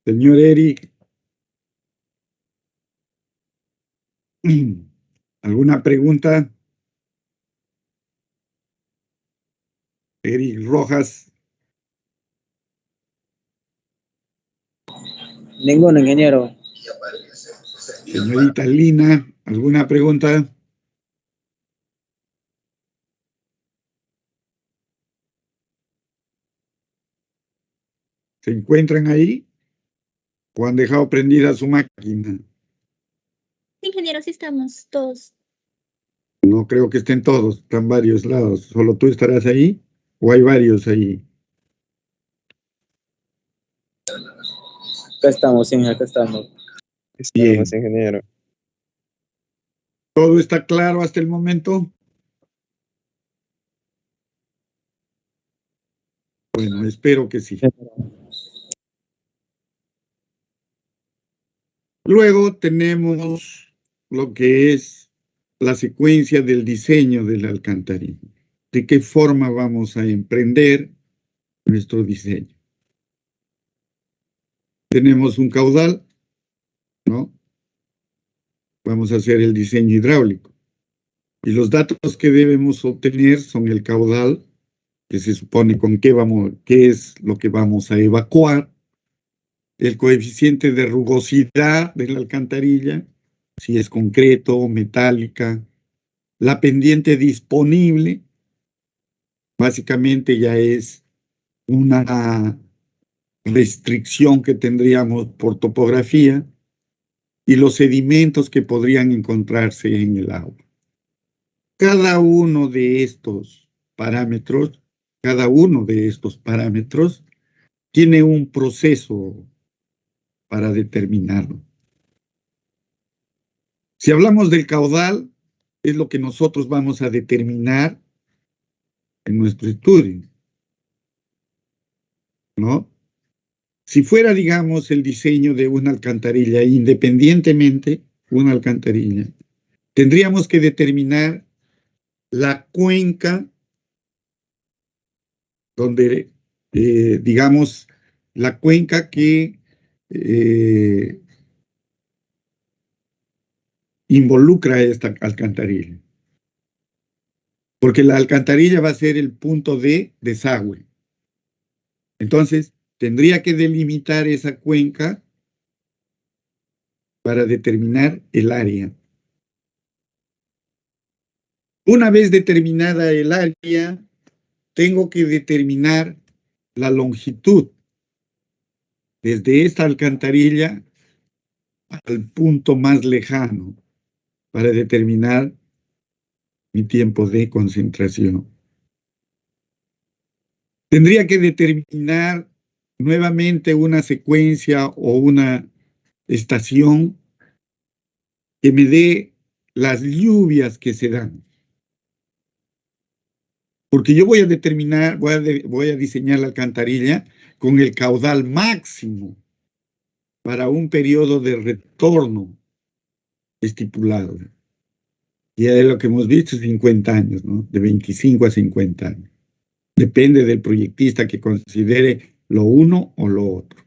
Señor Eric, ¿alguna pregunta? Eric Rojas, Ninguno, ingeniero. señorita Lina, ¿alguna pregunta? ¿Se encuentran ahí o han dejado prendida su máquina? Ingeniero, sí estamos todos. No creo que estén todos, están varios lados. ¿Solo tú estarás ahí o hay varios ahí? Acá estamos, ingeniero, acá estamos. Bien. Estamos, ingeniero. ¿Todo está claro hasta el momento? Bueno, espero que sí. Luego tenemos lo que es la secuencia del diseño de la alcantarilla. ¿De qué forma vamos a emprender nuestro diseño? Tenemos un caudal, ¿no? Vamos a hacer el diseño hidráulico. Y los datos que debemos obtener son el caudal, que se supone con qué es lo que vamos a evacuar, el coeficiente de rugosidad de la alcantarilla, si es concreto o metálica, la pendiente disponible, básicamente ya es una restricción que tendríamos por topografía, y los sedimentos que podrían encontrarse en el agua. Cada uno de estos parámetros tiene un proceso para determinarlo. Si hablamos del caudal, es lo que nosotros vamos a determinar en nuestro estudio, ¿no? Si fuera, digamos, el diseño de una alcantarilla, independientemente, una alcantarilla, tendríamos que determinar la cuenca donde, digamos, la cuenca que involucra esta alcantarilla. Porque la alcantarilla va a ser el punto de desagüe. Entonces, tendría que delimitar esa cuenca para determinar el área. Una vez determinada el área, tengo que determinar la longitud desde esta alcantarilla al punto más lejano para determinar mi tiempo de concentración. Tendría que determinar nuevamente una secuencia o una estación que me dé las lluvias que se dan. Porque yo voy a determinar, voy a diseñar la alcantarilla con el caudal máximo para un periodo de retorno estipulado. Y es lo que hemos visto, 50 años, ¿no? De 25 a 50 años. Depende del proyectista que considere lo uno o lo otro.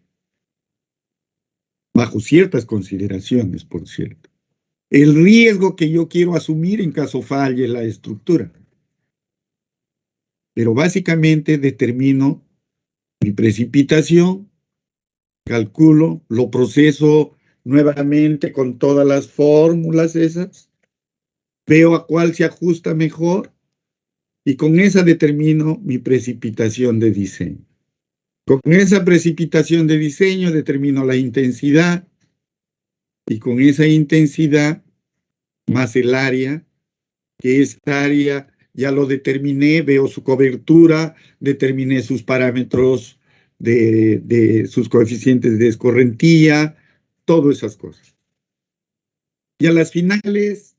Bajo ciertas consideraciones, por cierto. El riesgo que yo quiero asumir en caso falle la estructura. Pero básicamente determino mi precipitación, calculo, lo proceso nuevamente con todas las fórmulas esas, veo a cuál se ajusta mejor y con esa determino mi precipitación de diseño. Con esa precipitación de diseño determino la intensidad y con esa intensidad más el área, que esta área ya lo determiné, veo su cobertura, determiné sus parámetros de sus coeficientes de escorrentía, todas esas cosas. Y a las finales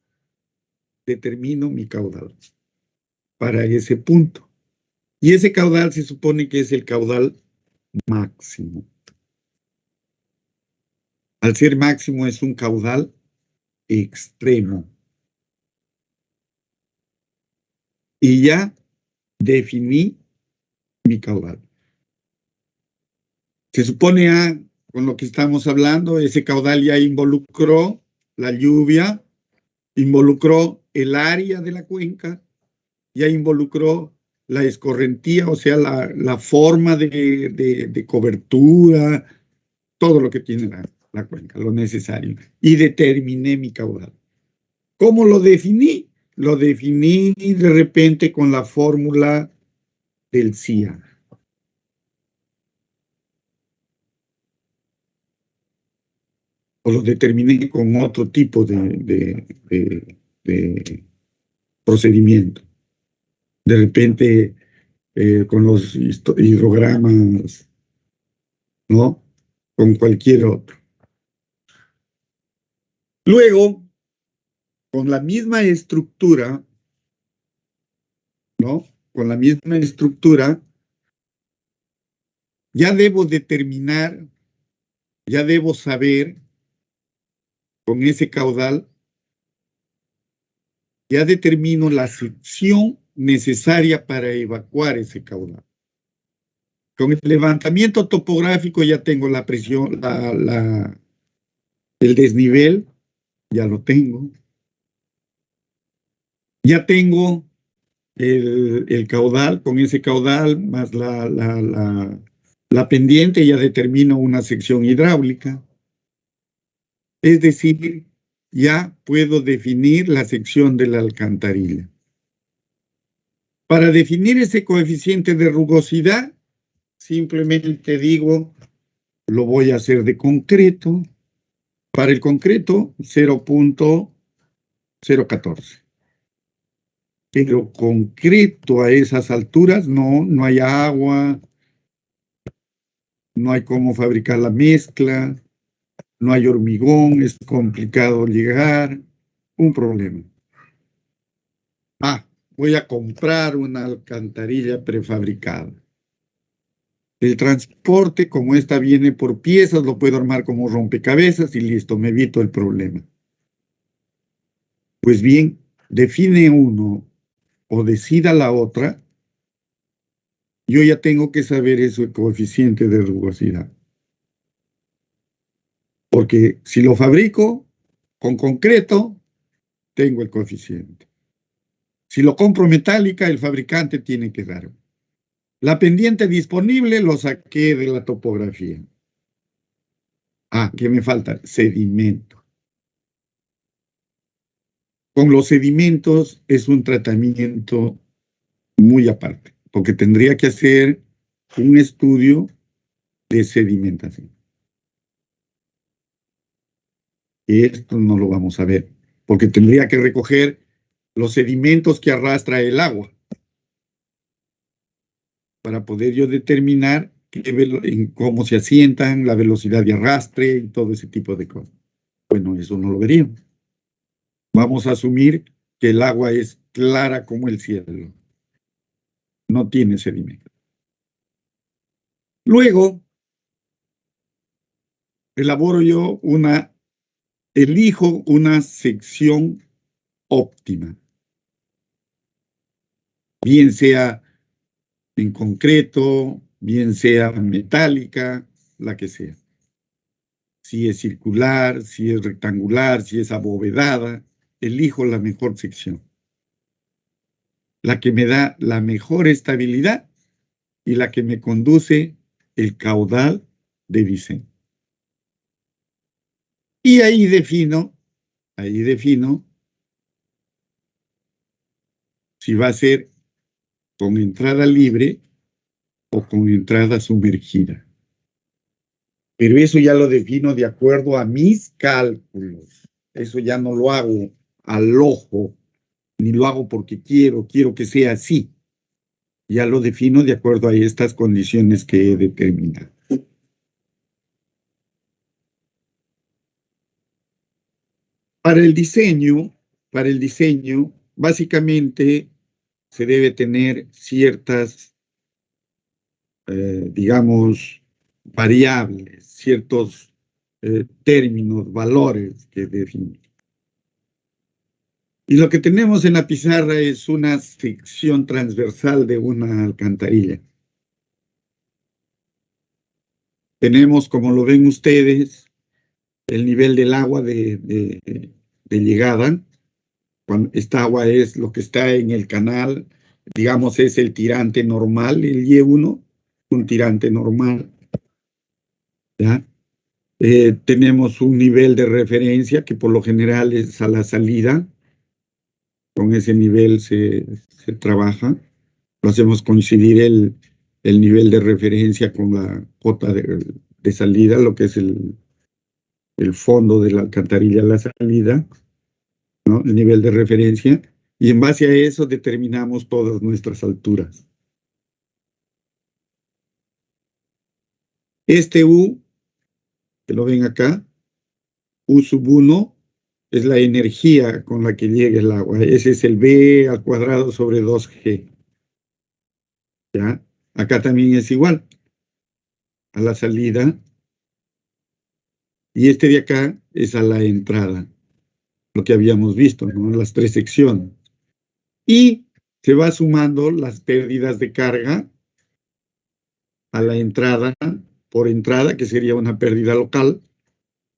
determino mi caudal para ese punto. Y ese caudal se supone que es el caudal máximo. Al ser máximo es un caudal extremo. Y ya definí mi caudal. Se supone con lo que estamos hablando, ese caudal ya involucró la lluvia, involucró el área de la cuenca, ya involucró la escorrentía, o sea, la forma de cobertura, todo lo que tiene la cuenca, lo necesario. Y determiné mi caudal. ¿Cómo lo definí? Lo definí de repente con la fórmula del CIA. O lo determiné con otro tipo de procedimiento. De repente, con los hidrogramas, ¿no? Con cualquier otro. Luego, con la misma estructura, ¿no? Con la misma estructura, ya debo determinar, ya debo saber, con ese caudal, ya determino la sección necesaria para evacuar ese caudal. Con el levantamiento topográfico ya tengo la presión, el desnivel, ya lo tengo. Ya tengo el caudal, con ese caudal más la pendiente, ya determino una sección hidráulica. Es decir, ya puedo definir la sección de la alcantarilla. Para definir ese coeficiente de rugosidad, simplemente digo, lo voy a hacer de concreto. Para el concreto, 0.014. Pero concreto a esas alturas, no hay agua, no hay cómo fabricar la mezcla, no hay hormigón, es complicado llegar, un problema. Voy a comprar una alcantarilla prefabricada. El transporte, como esta viene por piezas, lo puedo armar como rompecabezas y listo, me evito el problema. Pues bien, define uno o decida la otra, yo ya tengo que saber ese coeficiente de rugosidad. Porque si lo fabrico con concreto, tengo el coeficiente. Si lo compro metálica, el fabricante tiene que dar. La pendiente disponible lo saqué de la topografía. ¿Qué me falta? Sedimento. Con los sedimentos es un tratamiento muy aparte, porque tendría que hacer un estudio de sedimentación. Esto no lo vamos a ver, porque tendría que recoger los sedimentos que arrastra el agua para poder yo determinar en cómo se asientan, la velocidad de arrastre y todo ese tipo de cosas. Bueno, eso no lo veríamos. Vamos a asumir que el agua es clara como el cielo. No tiene sedimento. Luego, elijo una sección óptima. Bien sea en concreto, bien sea metálica, la que sea. Si es circular, si es rectangular, si es abovedada, elijo la mejor sección. La que me da la mejor estabilidad y la que me conduce el caudal de Vicente. Y ahí defino si va a ser con entrada libre o con entrada sumergida. Pero eso ya lo defino de acuerdo a mis cálculos. Eso ya no lo hago al ojo, ni lo hago porque quiero que sea así. Ya lo defino de acuerdo a estas condiciones que he determinado. Para el diseño, básicamente se debe tener ciertas, digamos, variables, ciertos términos, valores que definir. Y lo que tenemos en la pizarra es una sección transversal de una alcantarilla. Tenemos, como lo ven ustedes, el nivel del agua de llegada. Esta agua es lo que está en el canal, digamos, es el tirante normal, el Y1, un tirante normal. ¿Ya? Tenemos un nivel de referencia que por lo general es a la salida. Con ese nivel se trabaja. Lo hacemos coincidir el nivel de referencia con la cota de salida, lo que es el fondo de la alcantarilla a la salida, ¿no? El nivel de referencia. Y en base a eso determinamos todas nuestras alturas. Este U, que lo ven acá, U sub 1, es la energía con la que llega el agua. Ese es el B al cuadrado sobre 2G. ¿Ya? Acá también es igual. A la salida. Y este de acá es a la entrada. Lo que habíamos visto, ¿no? Las tres secciones. Y se va sumando las pérdidas de carga a la entrada, por entrada, que sería una pérdida local,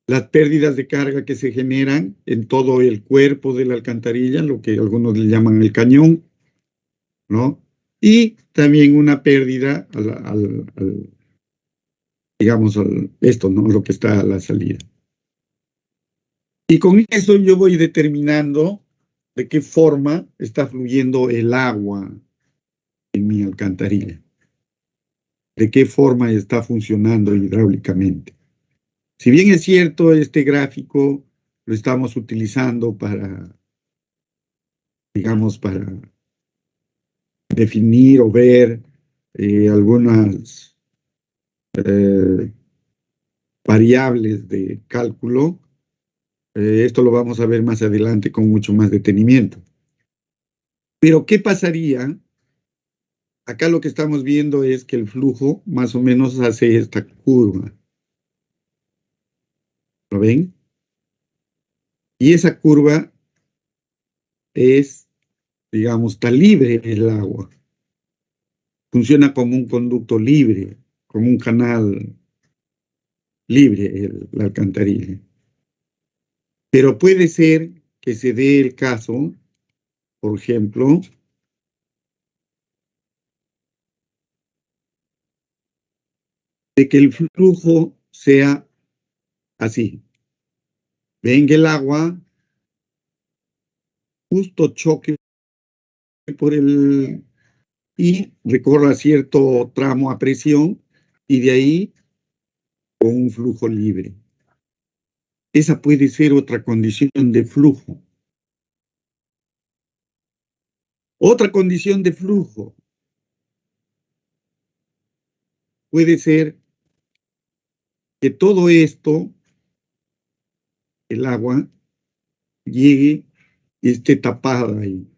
las pérdidas de carga que se generan en todo el cuerpo de la alcantarilla, lo que algunos le llaman el cañón, ¿no? Y también una pérdida digamos, esto, ¿no? Lo que está a la salida. Y con eso yo voy determinando de qué forma está fluyendo el agua en mi alcantarilla, de qué forma está funcionando hidráulicamente. Si bien es cierto, este gráfico lo estamos utilizando para, digamos, para definir o ver algunas variables de cálculo, esto lo vamos a ver más adelante con mucho más detenimiento. Pero, ¿qué pasaría? Acá lo que estamos viendo es que el flujo más o menos hace esta curva. ¿Lo ven? Y esa curva es, digamos, está libre el agua. Funciona como un conducto libre, como un canal libre, la alcantarilla. Pero puede ser que se dé el caso, por ejemplo, de que el flujo sea así. Venga el agua, justo choque por y recorra cierto tramo a presión y de ahí con un flujo libre. Esa puede ser otra condición de flujo. Otra condición de flujo puede ser que todo esto, el agua, llegue y esté tapada ahí.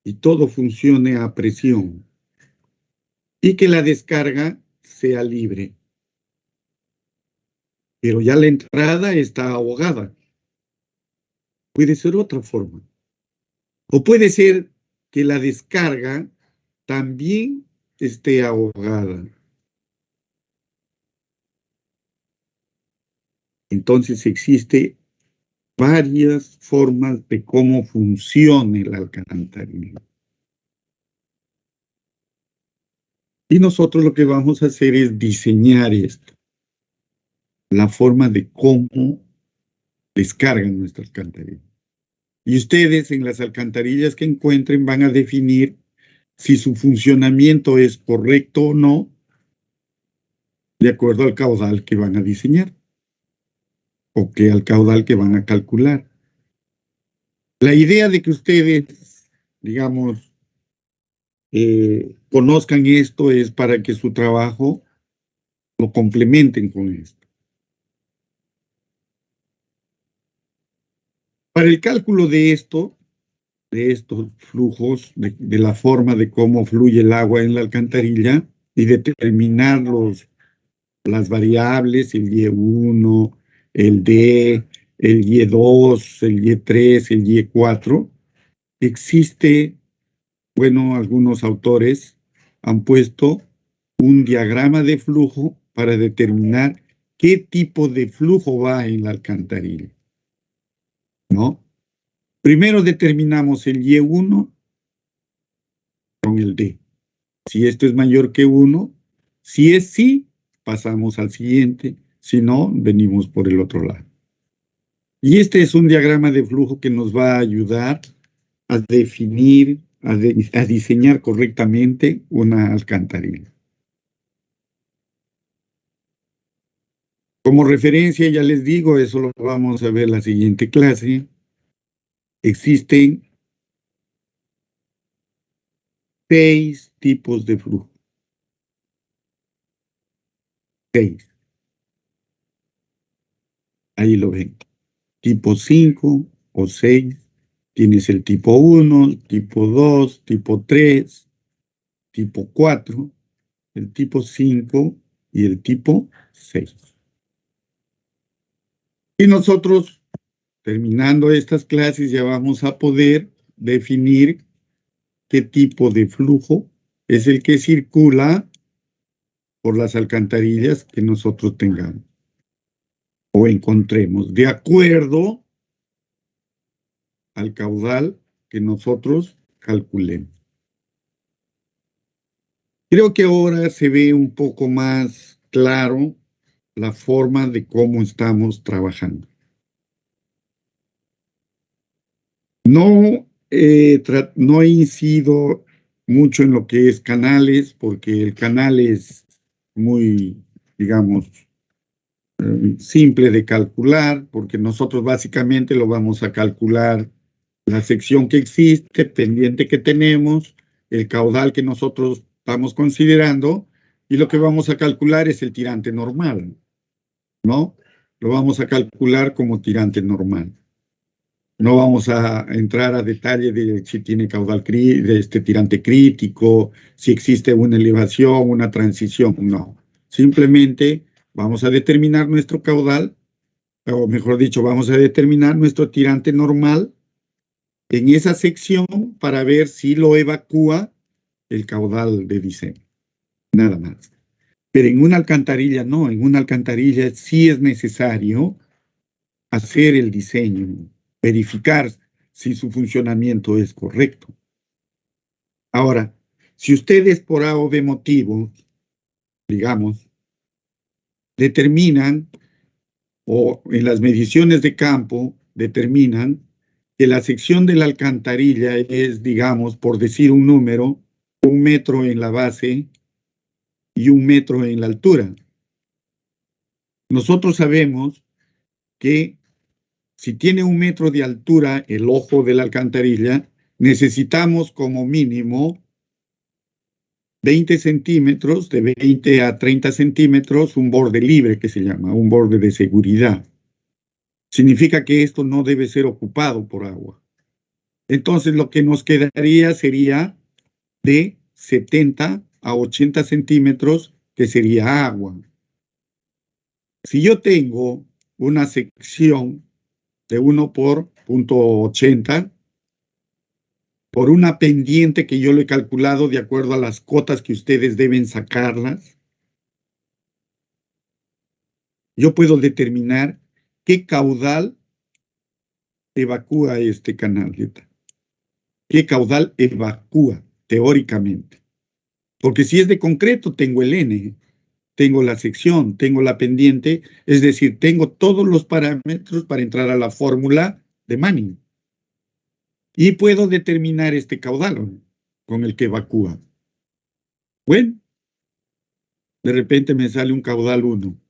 Y todo funcione a presión. Y que la descarga sea libre. Pero ya la entrada está ahogada. Puede ser otra forma. O puede ser que la descarga también esté ahogada. Entonces existe varias formas de cómo funciona el alcantarillado. Y nosotros lo que vamos a hacer es diseñar esto. La forma de cómo descargan nuestra alcantarilla. Y ustedes en las alcantarillas que encuentren van a definir si su funcionamiento es correcto o no, de acuerdo al caudal que van a diseñar o que al caudal que van a calcular. La idea de que ustedes, digamos, conozcan esto es para que su trabajo lo complementen con esto. Para el cálculo de esto, de estos flujos, de la forma de cómo fluye el agua en la alcantarilla y determinar las variables, el Y1, el D, el Y2, el Y3, el Y4, existe, bueno, algunos autores han puesto un diagrama de flujo para determinar qué tipo de flujo va en la alcantarilla, ¿no? Primero determinamos el Y1 con el D. Si esto es mayor que 1, si es sí, pasamos al siguiente, si no, venimos por el otro lado. Y este es un diagrama de flujo que nos va a ayudar a definir, a diseñar correctamente una alcantarilla. Como referencia, ya les digo, eso lo vamos a ver en la siguiente clase. Existen 6 tipos de flujo. 6. Ahí lo ven. Tipo 5 o 6. Tienes el tipo 1, tipo 2, tipo 3, tipo 4, el tipo 5 y el tipo 6. Y nosotros, terminando estas clases, ya vamos a poder definir qué tipo de flujo es el que circula por las alcantarillas que nosotros tengamos o encontremos, de acuerdo al caudal que nosotros calculemos. Creo que ahora se ve un poco más claro la forma de cómo estamos trabajando. No incido mucho en lo que es canales, porque el canal es muy, digamos, simple de calcular, porque nosotros básicamente lo vamos a calcular la sección que existe, pendiente que tenemos, el caudal que nosotros estamos considerando, y lo que vamos a calcular es el tirante normal, ¿no? Lo vamos a calcular como tirante normal. No vamos a entrar a detalle de si tiene caudal de tirante crítico, si existe una elevación, una transición, no. Simplemente vamos a determinar nuestro caudal, o mejor dicho, vamos a determinar nuestro tirante normal en esa sección para ver si lo evacúa el caudal de diseño. Nada más. Pero en una alcantarilla no, en una alcantarilla sí es necesario hacer el diseño, verificar si su funcionamiento es correcto. Ahora, si ustedes por A o B motivo, digamos, determinan o en las mediciones de campo determinan que la sección de la alcantarilla es, digamos, por decir un número, 1 metro en la base y 1 metro en la altura. Nosotros sabemos que si tiene 1 metro de altura el ojo de la alcantarilla, necesitamos como mínimo 20 centímetros, de 20 a 30 centímetros, un borde libre que se llama, un borde de seguridad. Significa que esto no debe ser ocupado por agua. Entonces lo que nos quedaría sería de 70 a 80 centímetros, que sería agua. Si yo tengo una sección de 1 por 0.80, por una pendiente que yo le he calculado de acuerdo a las cotas que ustedes deben sacarlas, yo puedo determinar qué caudal evacúa este canal. ¿Qué caudal evacúa teóricamente? Porque si es de concreto, tengo el N, tengo la sección, tengo la pendiente, es decir, tengo todos los parámetros para entrar a la fórmula de Manning. Y puedo determinar este caudal con el que evacúa. Bueno, de repente me sale un caudal 1.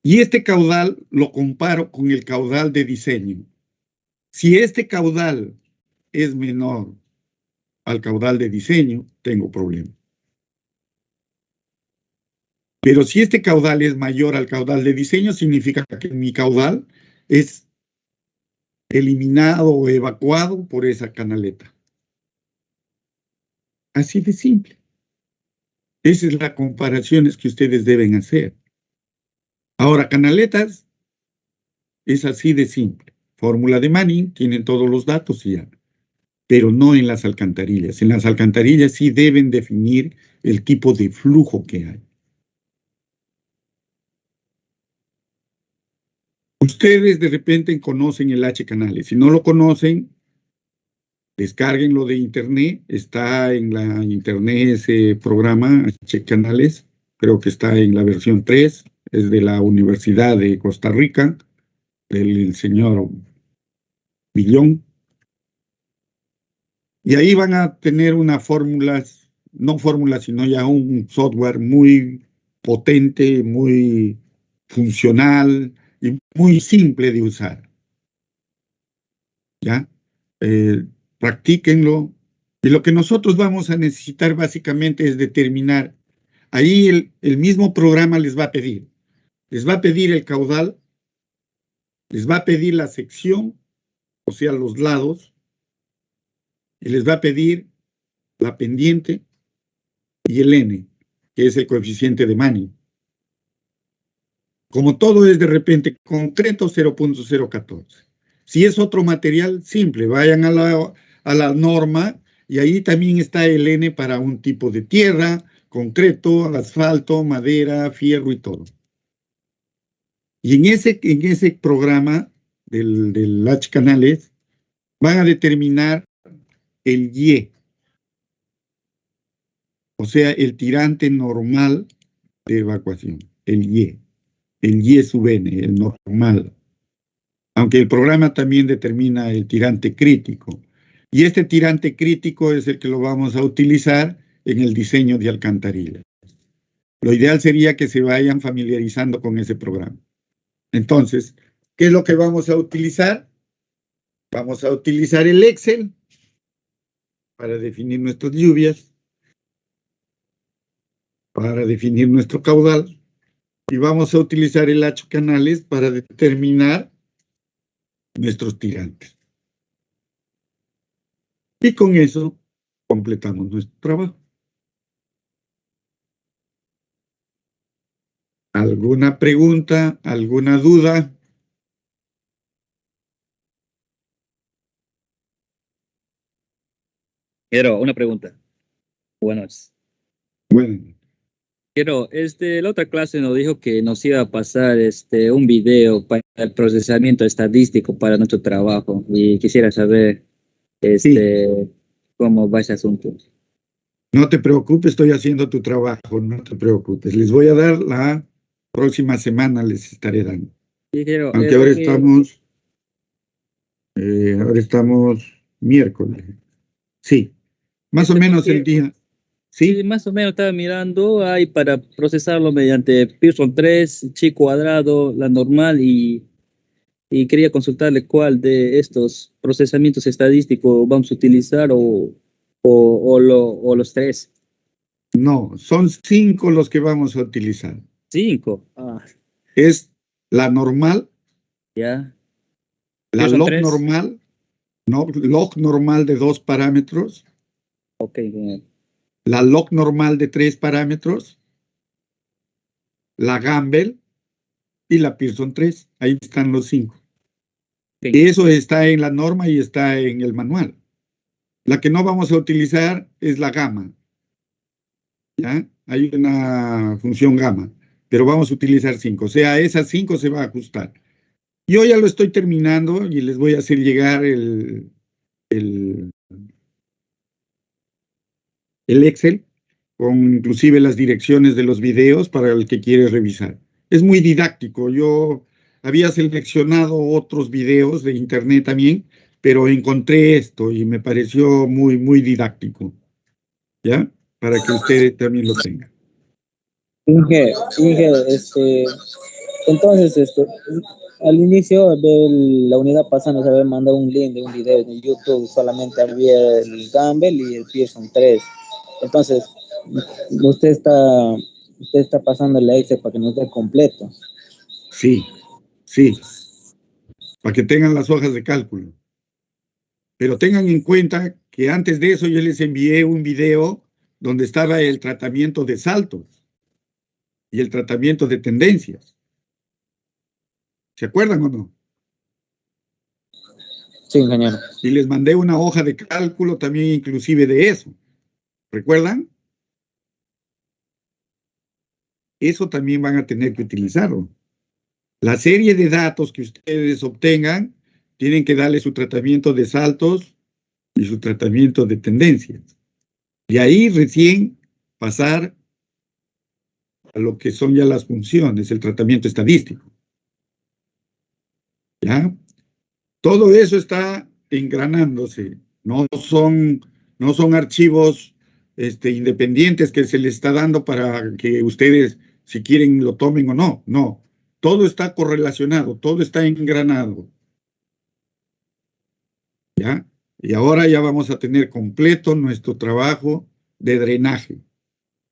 Y este caudal lo comparo con el caudal de diseño. Si este caudal es menor al caudal de diseño, tengo problema. Pero si este caudal es mayor al caudal de diseño, significa que mi caudal es eliminado o evacuado por esa canaleta. Así de simple. Esa es la comparación que ustedes deben hacer. Ahora, canaletas es así de simple. Fórmula de Manning, tienen todos los datos y ya. Pero no en las alcantarillas. En las alcantarillas sí deben definir el tipo de flujo que hay. Ustedes de repente conocen el H-canales. Si no lo conocen, descárguenlo de internet. Está en la internet ese programa H-canales. Creo que está en la versión 3. Es de la Universidad de Costa Rica, del señor Billón. Y ahí van a tener unas fórmulas, no fórmulas, sino ya un software muy potente, muy funcional y muy simple de usar. ¿Ya? Practíquenlo. Y lo que nosotros vamos a necesitar básicamente es determinar, ahí el mismo programa les va a pedir el caudal, les va a pedir la sección, o sea, los lados, y les va a pedir la pendiente y el N, que es el coeficiente de Manning. Como todo es de repente concreto, 0.014. Si es otro material, simple, vayan a la norma y ahí también está el N para un tipo de tierra, concreto, asfalto, madera, fierro y todo. Y en ese programa del H-canales van a determinar el Y, o sea, el tirante normal de evacuación, el Y sub n, el normal. Aunque el programa también determina el tirante crítico. Y este tirante crítico es el que lo vamos a utilizar en el diseño de alcantarillas. Lo ideal sería que se vayan familiarizando con ese programa. Entonces, ¿qué es lo que vamos a utilizar? Vamos a utilizar el Excel para definir nuestras lluvias, para definir nuestro caudal, y vamos a utilizar el H-canales para determinar nuestros tirantes. Y con eso completamos nuestro trabajo. ¿Alguna pregunta? ¿Alguna duda? Quiero una pregunta. Buenas. Bueno, Quiero, la otra clase nos dijo que nos iba a pasar un video para el procesamiento estadístico para nuestro trabajo y quisiera saber sí, cómo va ese asunto. no te preocupes, estoy haciendo tu trabajo, no te preocupes. Les voy a dar la próxima semana, les estaré dando. Sí, quiero, Aunque ahora estamos miércoles. Sí, más o menos el día. Sí, Sí, más o menos estaba mirando, hay para procesarlo mediante Pearson 3, chi cuadrado, la normal, y quería consultarle cuál de estos procesamientos estadísticos vamos a utilizar o o los tres. No, son 5 los que vamos a utilizar. 5. Ah, Es la normal, ya. la ¿Qué son log 3? normal, no, log normal de 2 parámetros, Ok, ingeniero. la log normal de 3 parámetros, la Gamble y la Pearson 3. Ahí están los 5. Ok. Eso está en la norma y está en el manual. La que no vamos a utilizar es la gamma. ¿Ya? Hay una función gamma, pero vamos a utilizar 5. O sea, esas 5 se va a ajustar. Yo ya lo estoy terminando y les voy a hacer llegar el Excel con inclusive las direcciones de los videos para el que quiere revisar. Es muy didáctico. Yo había seleccionado otros videos de internet también, pero encontré esto y me pareció muy, muy didáctico. ¿Ya? Para que ustedes también lo tengan. Inge, entonces, al inicio de la unidad pasada nos había mandado un link de un video de YouTube, solamente había el Gamble y el Pearson 3. Entonces, usted está, usted está pasando el Excel para que nos dé completo. Sí, sí, para que tengan las hojas de cálculo. Pero tengan en cuenta que antes de eso yo les envié un video donde estaba el tratamiento de saltos y el tratamiento de tendencias. ¿Se acuerdan o no? Sí, ingeniero. Y les mandé una hoja de cálculo también inclusive de eso. ¿Recuerdan? Eso también van a tener que utilizarlo. La serie de datos que ustedes obtengan tienen que darle su tratamiento de saltos y su tratamiento de tendencias. Y ahí recién pasar a lo que son ya las funciones, el tratamiento estadístico. ¿Ya? Todo eso está engranándose. No son archivos independientes que se les está dando para que ustedes, si quieren, lo tomen o no. No. Todo está correlacionado, todo está engranado. ¿Ya? Y ahora ya vamos a tener completo nuestro trabajo de drenaje.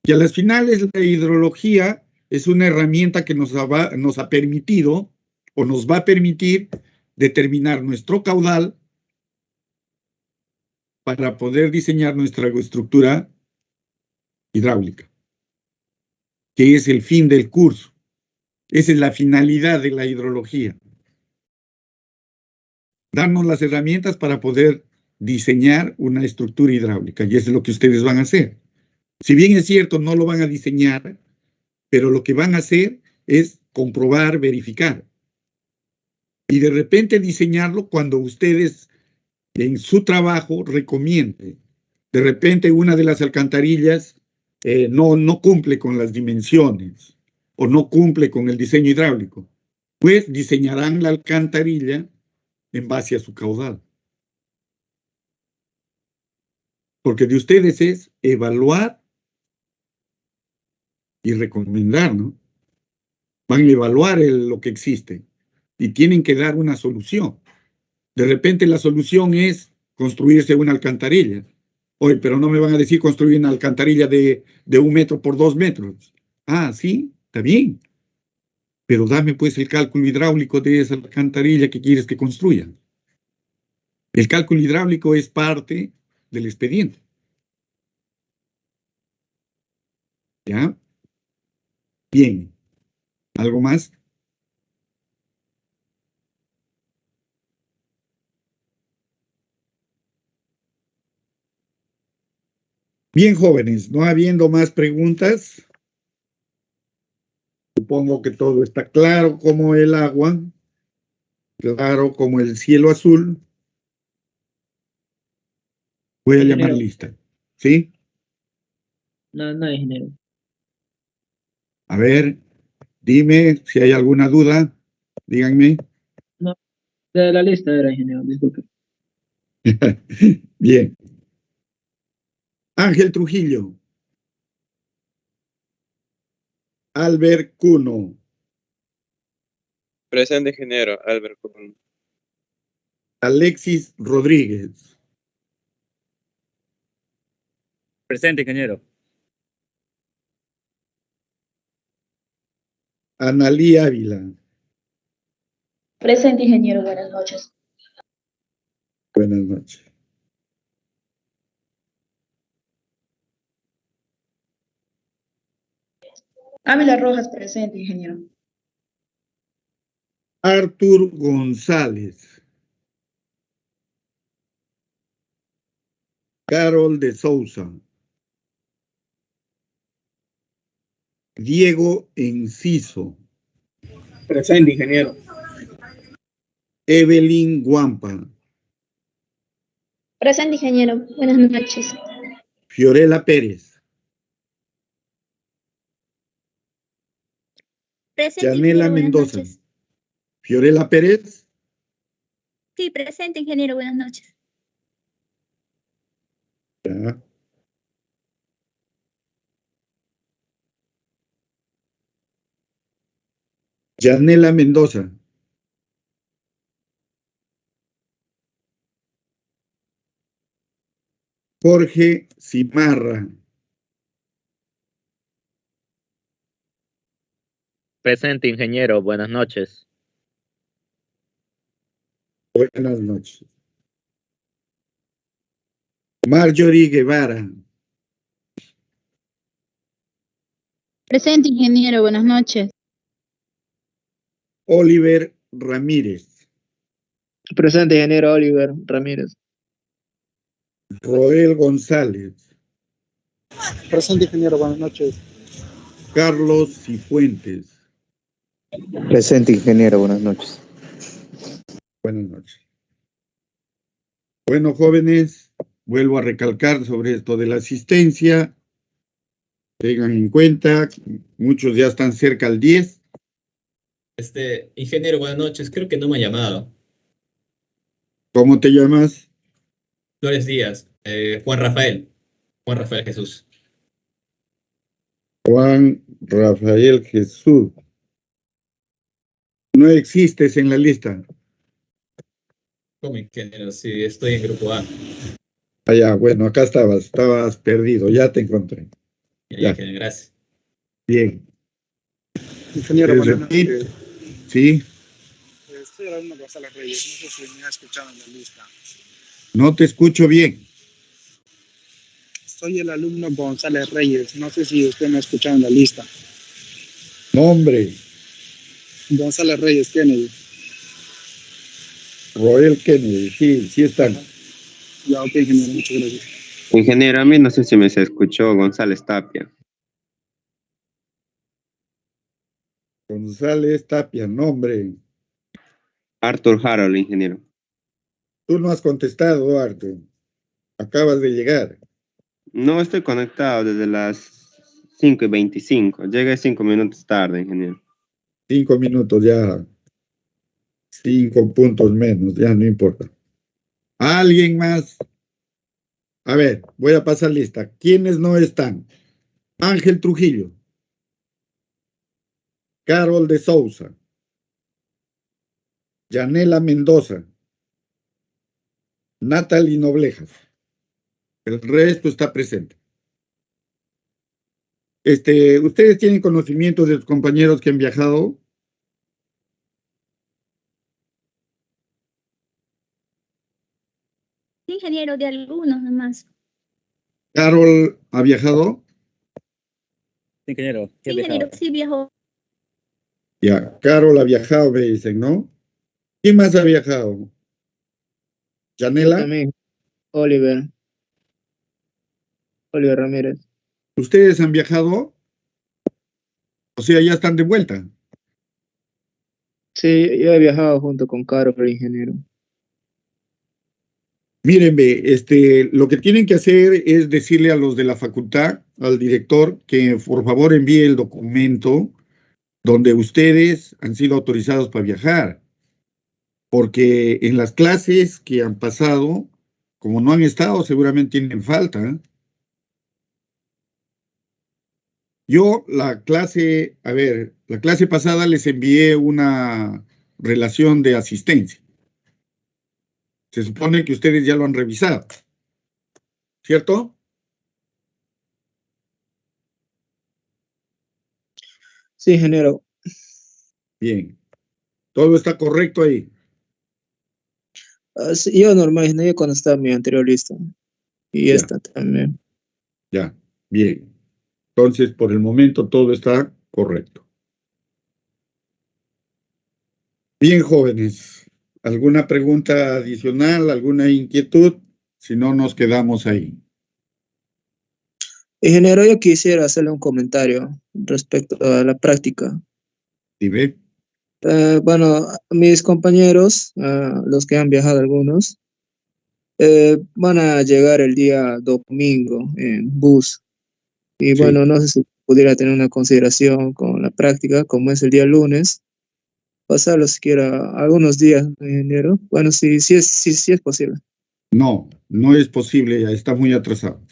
Y a las finales, la hidrología es una herramienta que nos ha permitido o nos va a permitir determinar nuestro caudal para poder diseñar nuestra estructura hidráulica, que es el fin del curso. Esa es la finalidad de la hidrología. Darnos las herramientas para poder diseñar una estructura hidráulica, y eso es lo que ustedes van a hacer. Si bien es cierto, no lo van a diseñar, pero lo que van a hacer es comprobar, verificar. Y de repente diseñarlo cuando ustedes en su trabajo recomienden. De repente una de las alcantarillas no cumple con las dimensiones o no cumple con el diseño hidráulico, pues diseñarán la alcantarilla en base a su caudal. Porque de ustedes es evaluar y recomendar, ¿no? Van a evaluar lo que existe y tienen que dar una solución. De repente la solución es construirse una alcantarilla. Oye, pero no me van a decir construir una alcantarilla de 1 metro por 2 metros. Ah, sí, está bien. Pero dame pues el cálculo hidráulico de esa alcantarilla que quieres que construya. El cálculo hidráulico es parte del expediente. ¿Ya? Bien. ¿Algo más? Bien, jóvenes, no habiendo más preguntas, supongo que todo está claro como el agua, claro como el cielo azul. Voy a llamar Ingeniero. lista. ¿Sí? No, ingeniero. A ver, dime si hay alguna duda. Díganme. No, de la lista era, ingeniero, disculpe. Bien. Ángel Trujillo. Albert Cuno. Presente, ingeniero Albert Kuhn. Alexis Rodríguez. Presente, ingeniero. Analí Ávila. Presente, ingeniero. Buenas noches. Buenas noches. Ávila Rojas, presente, ingeniero. Arthur González. Carol de Souza. Diego Enciso. Presente, ingeniero. Evelyn Guampa. Presente, ingeniero. Buenas noches. Fiorella Pérez. Presente, Yanela ingeniero. Buenas Mendoza. noches. Fiorella Pérez. Sí, presente, ingeniero. Buenas noches. Ya. Yanela Mendoza. Jorge Cimarra. Presente, ingeniero. Buenas noches. Buenas noches. Marjorie Guevara. Presente, ingeniero. Buenas noches. Oliver Ramírez. Presente, ingeniero Oliver Ramírez. Roel González. Presente, ingeniero. Buenas noches. Carlos Cifuentes. Presente, ingeniero. Buenas noches. Buenas noches. Bueno, jóvenes, vuelvo a recalcar sobre esto de la asistencia. Tengan en cuenta, muchos ya están cerca al 10. Ingeniero, buenas noches. Creo que no me ha llamado. ¿Cómo te llamas? Flores Díaz. Juan Rafael. Juan Rafael Jesús. Juan Rafael Jesús. No existes en la lista. ¿Cómo, ingeniero? Sí, estoy en grupo A. Allá, bueno, acá estabas perdido, ya te encontré. Ya, ingeniero, gracias. Bien. Ingeniero, buenas noches. Sí, Estoy hablando con González Reyes. No sé si me ha escuchado en la lista. no te escucho bien. Soy el alumno González Reyes. No sé si usted me ha escuchado en la lista. Nombre, González Reyes Kennedy. Roel Kennedy, sí están. Ya, ok, ingeniero. Muchas gracias. Ingeniero, a mí no sé si me se escuchó González Tapia. González Tapia, nombre. Arthur Harold, ingeniero. Tú no has contestado, Arthur. Acabas de llegar. No estoy conectado desde las 5:25. Llegué 5 minutos tarde, ingeniero. 5 minutos ya. 5 puntos menos, ya no importa. ¿Alguien más? A ver, voy a pasar lista. ¿Quiénes no están? Ángel Trujillo. Carol de Souza. Yanela Mendoza. Natalie Noblejas. El resto está presente. ¿Ustedes tienen conocimiento de los compañeros que han viajado? Sí, ingeniero, de algunos nomás. ¿Carol ha viajado? Sí, ingeniero. Sí, ingeniero, sí viajó. Ya, Carol ha viajado, me dicen, ¿no? ¿Quién más ha viajado? ¿Yanela? También. Oliver Ramírez. ¿Ustedes han viajado? O sea, ya están de vuelta. Sí, yo he viajado junto con Caro, el ingeniero. Miren, lo que tienen que hacer es decirle a los de la facultad, al director, que por favor envíe el documento donde ustedes han sido autorizados para viajar. Porque en las clases que han pasado, como no han estado, seguramente tienen falta. Yo la clase pasada les envié una relación de asistencia. Se supone que ustedes ya lo han revisado, ¿cierto? Sí, ingeniero. Bien. ¿Todo está correcto ahí? Sí, yo normal, ingeniero, cuando estaba mi anterior lista. Y Ya. esta también. Ya, bien. Entonces, por el momento todo está correcto. Bien, jóvenes. ¿Alguna pregunta adicional, alguna inquietud? Si no, nos quedamos ahí. Ingeniero, yo quisiera hacerle un comentario respecto a la práctica. ¿Sí ve? Bueno, mis compañeros, los que han viajado algunos, van a llegar el día domingo en bus. Y Sí. bueno, no sé si pudiera tener una consideración con la práctica, como es el día lunes, pasarlo siquiera algunos días, ingeniero. Bueno, sí es posible. No, no es posible, ya está muy atrasado.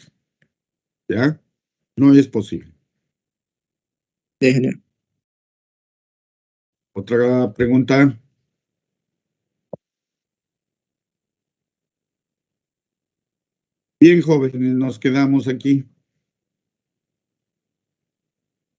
¿Ya? No es posible. Sí, ingeniero. ¿Otra pregunta? Bien, jóvenes, nos quedamos aquí.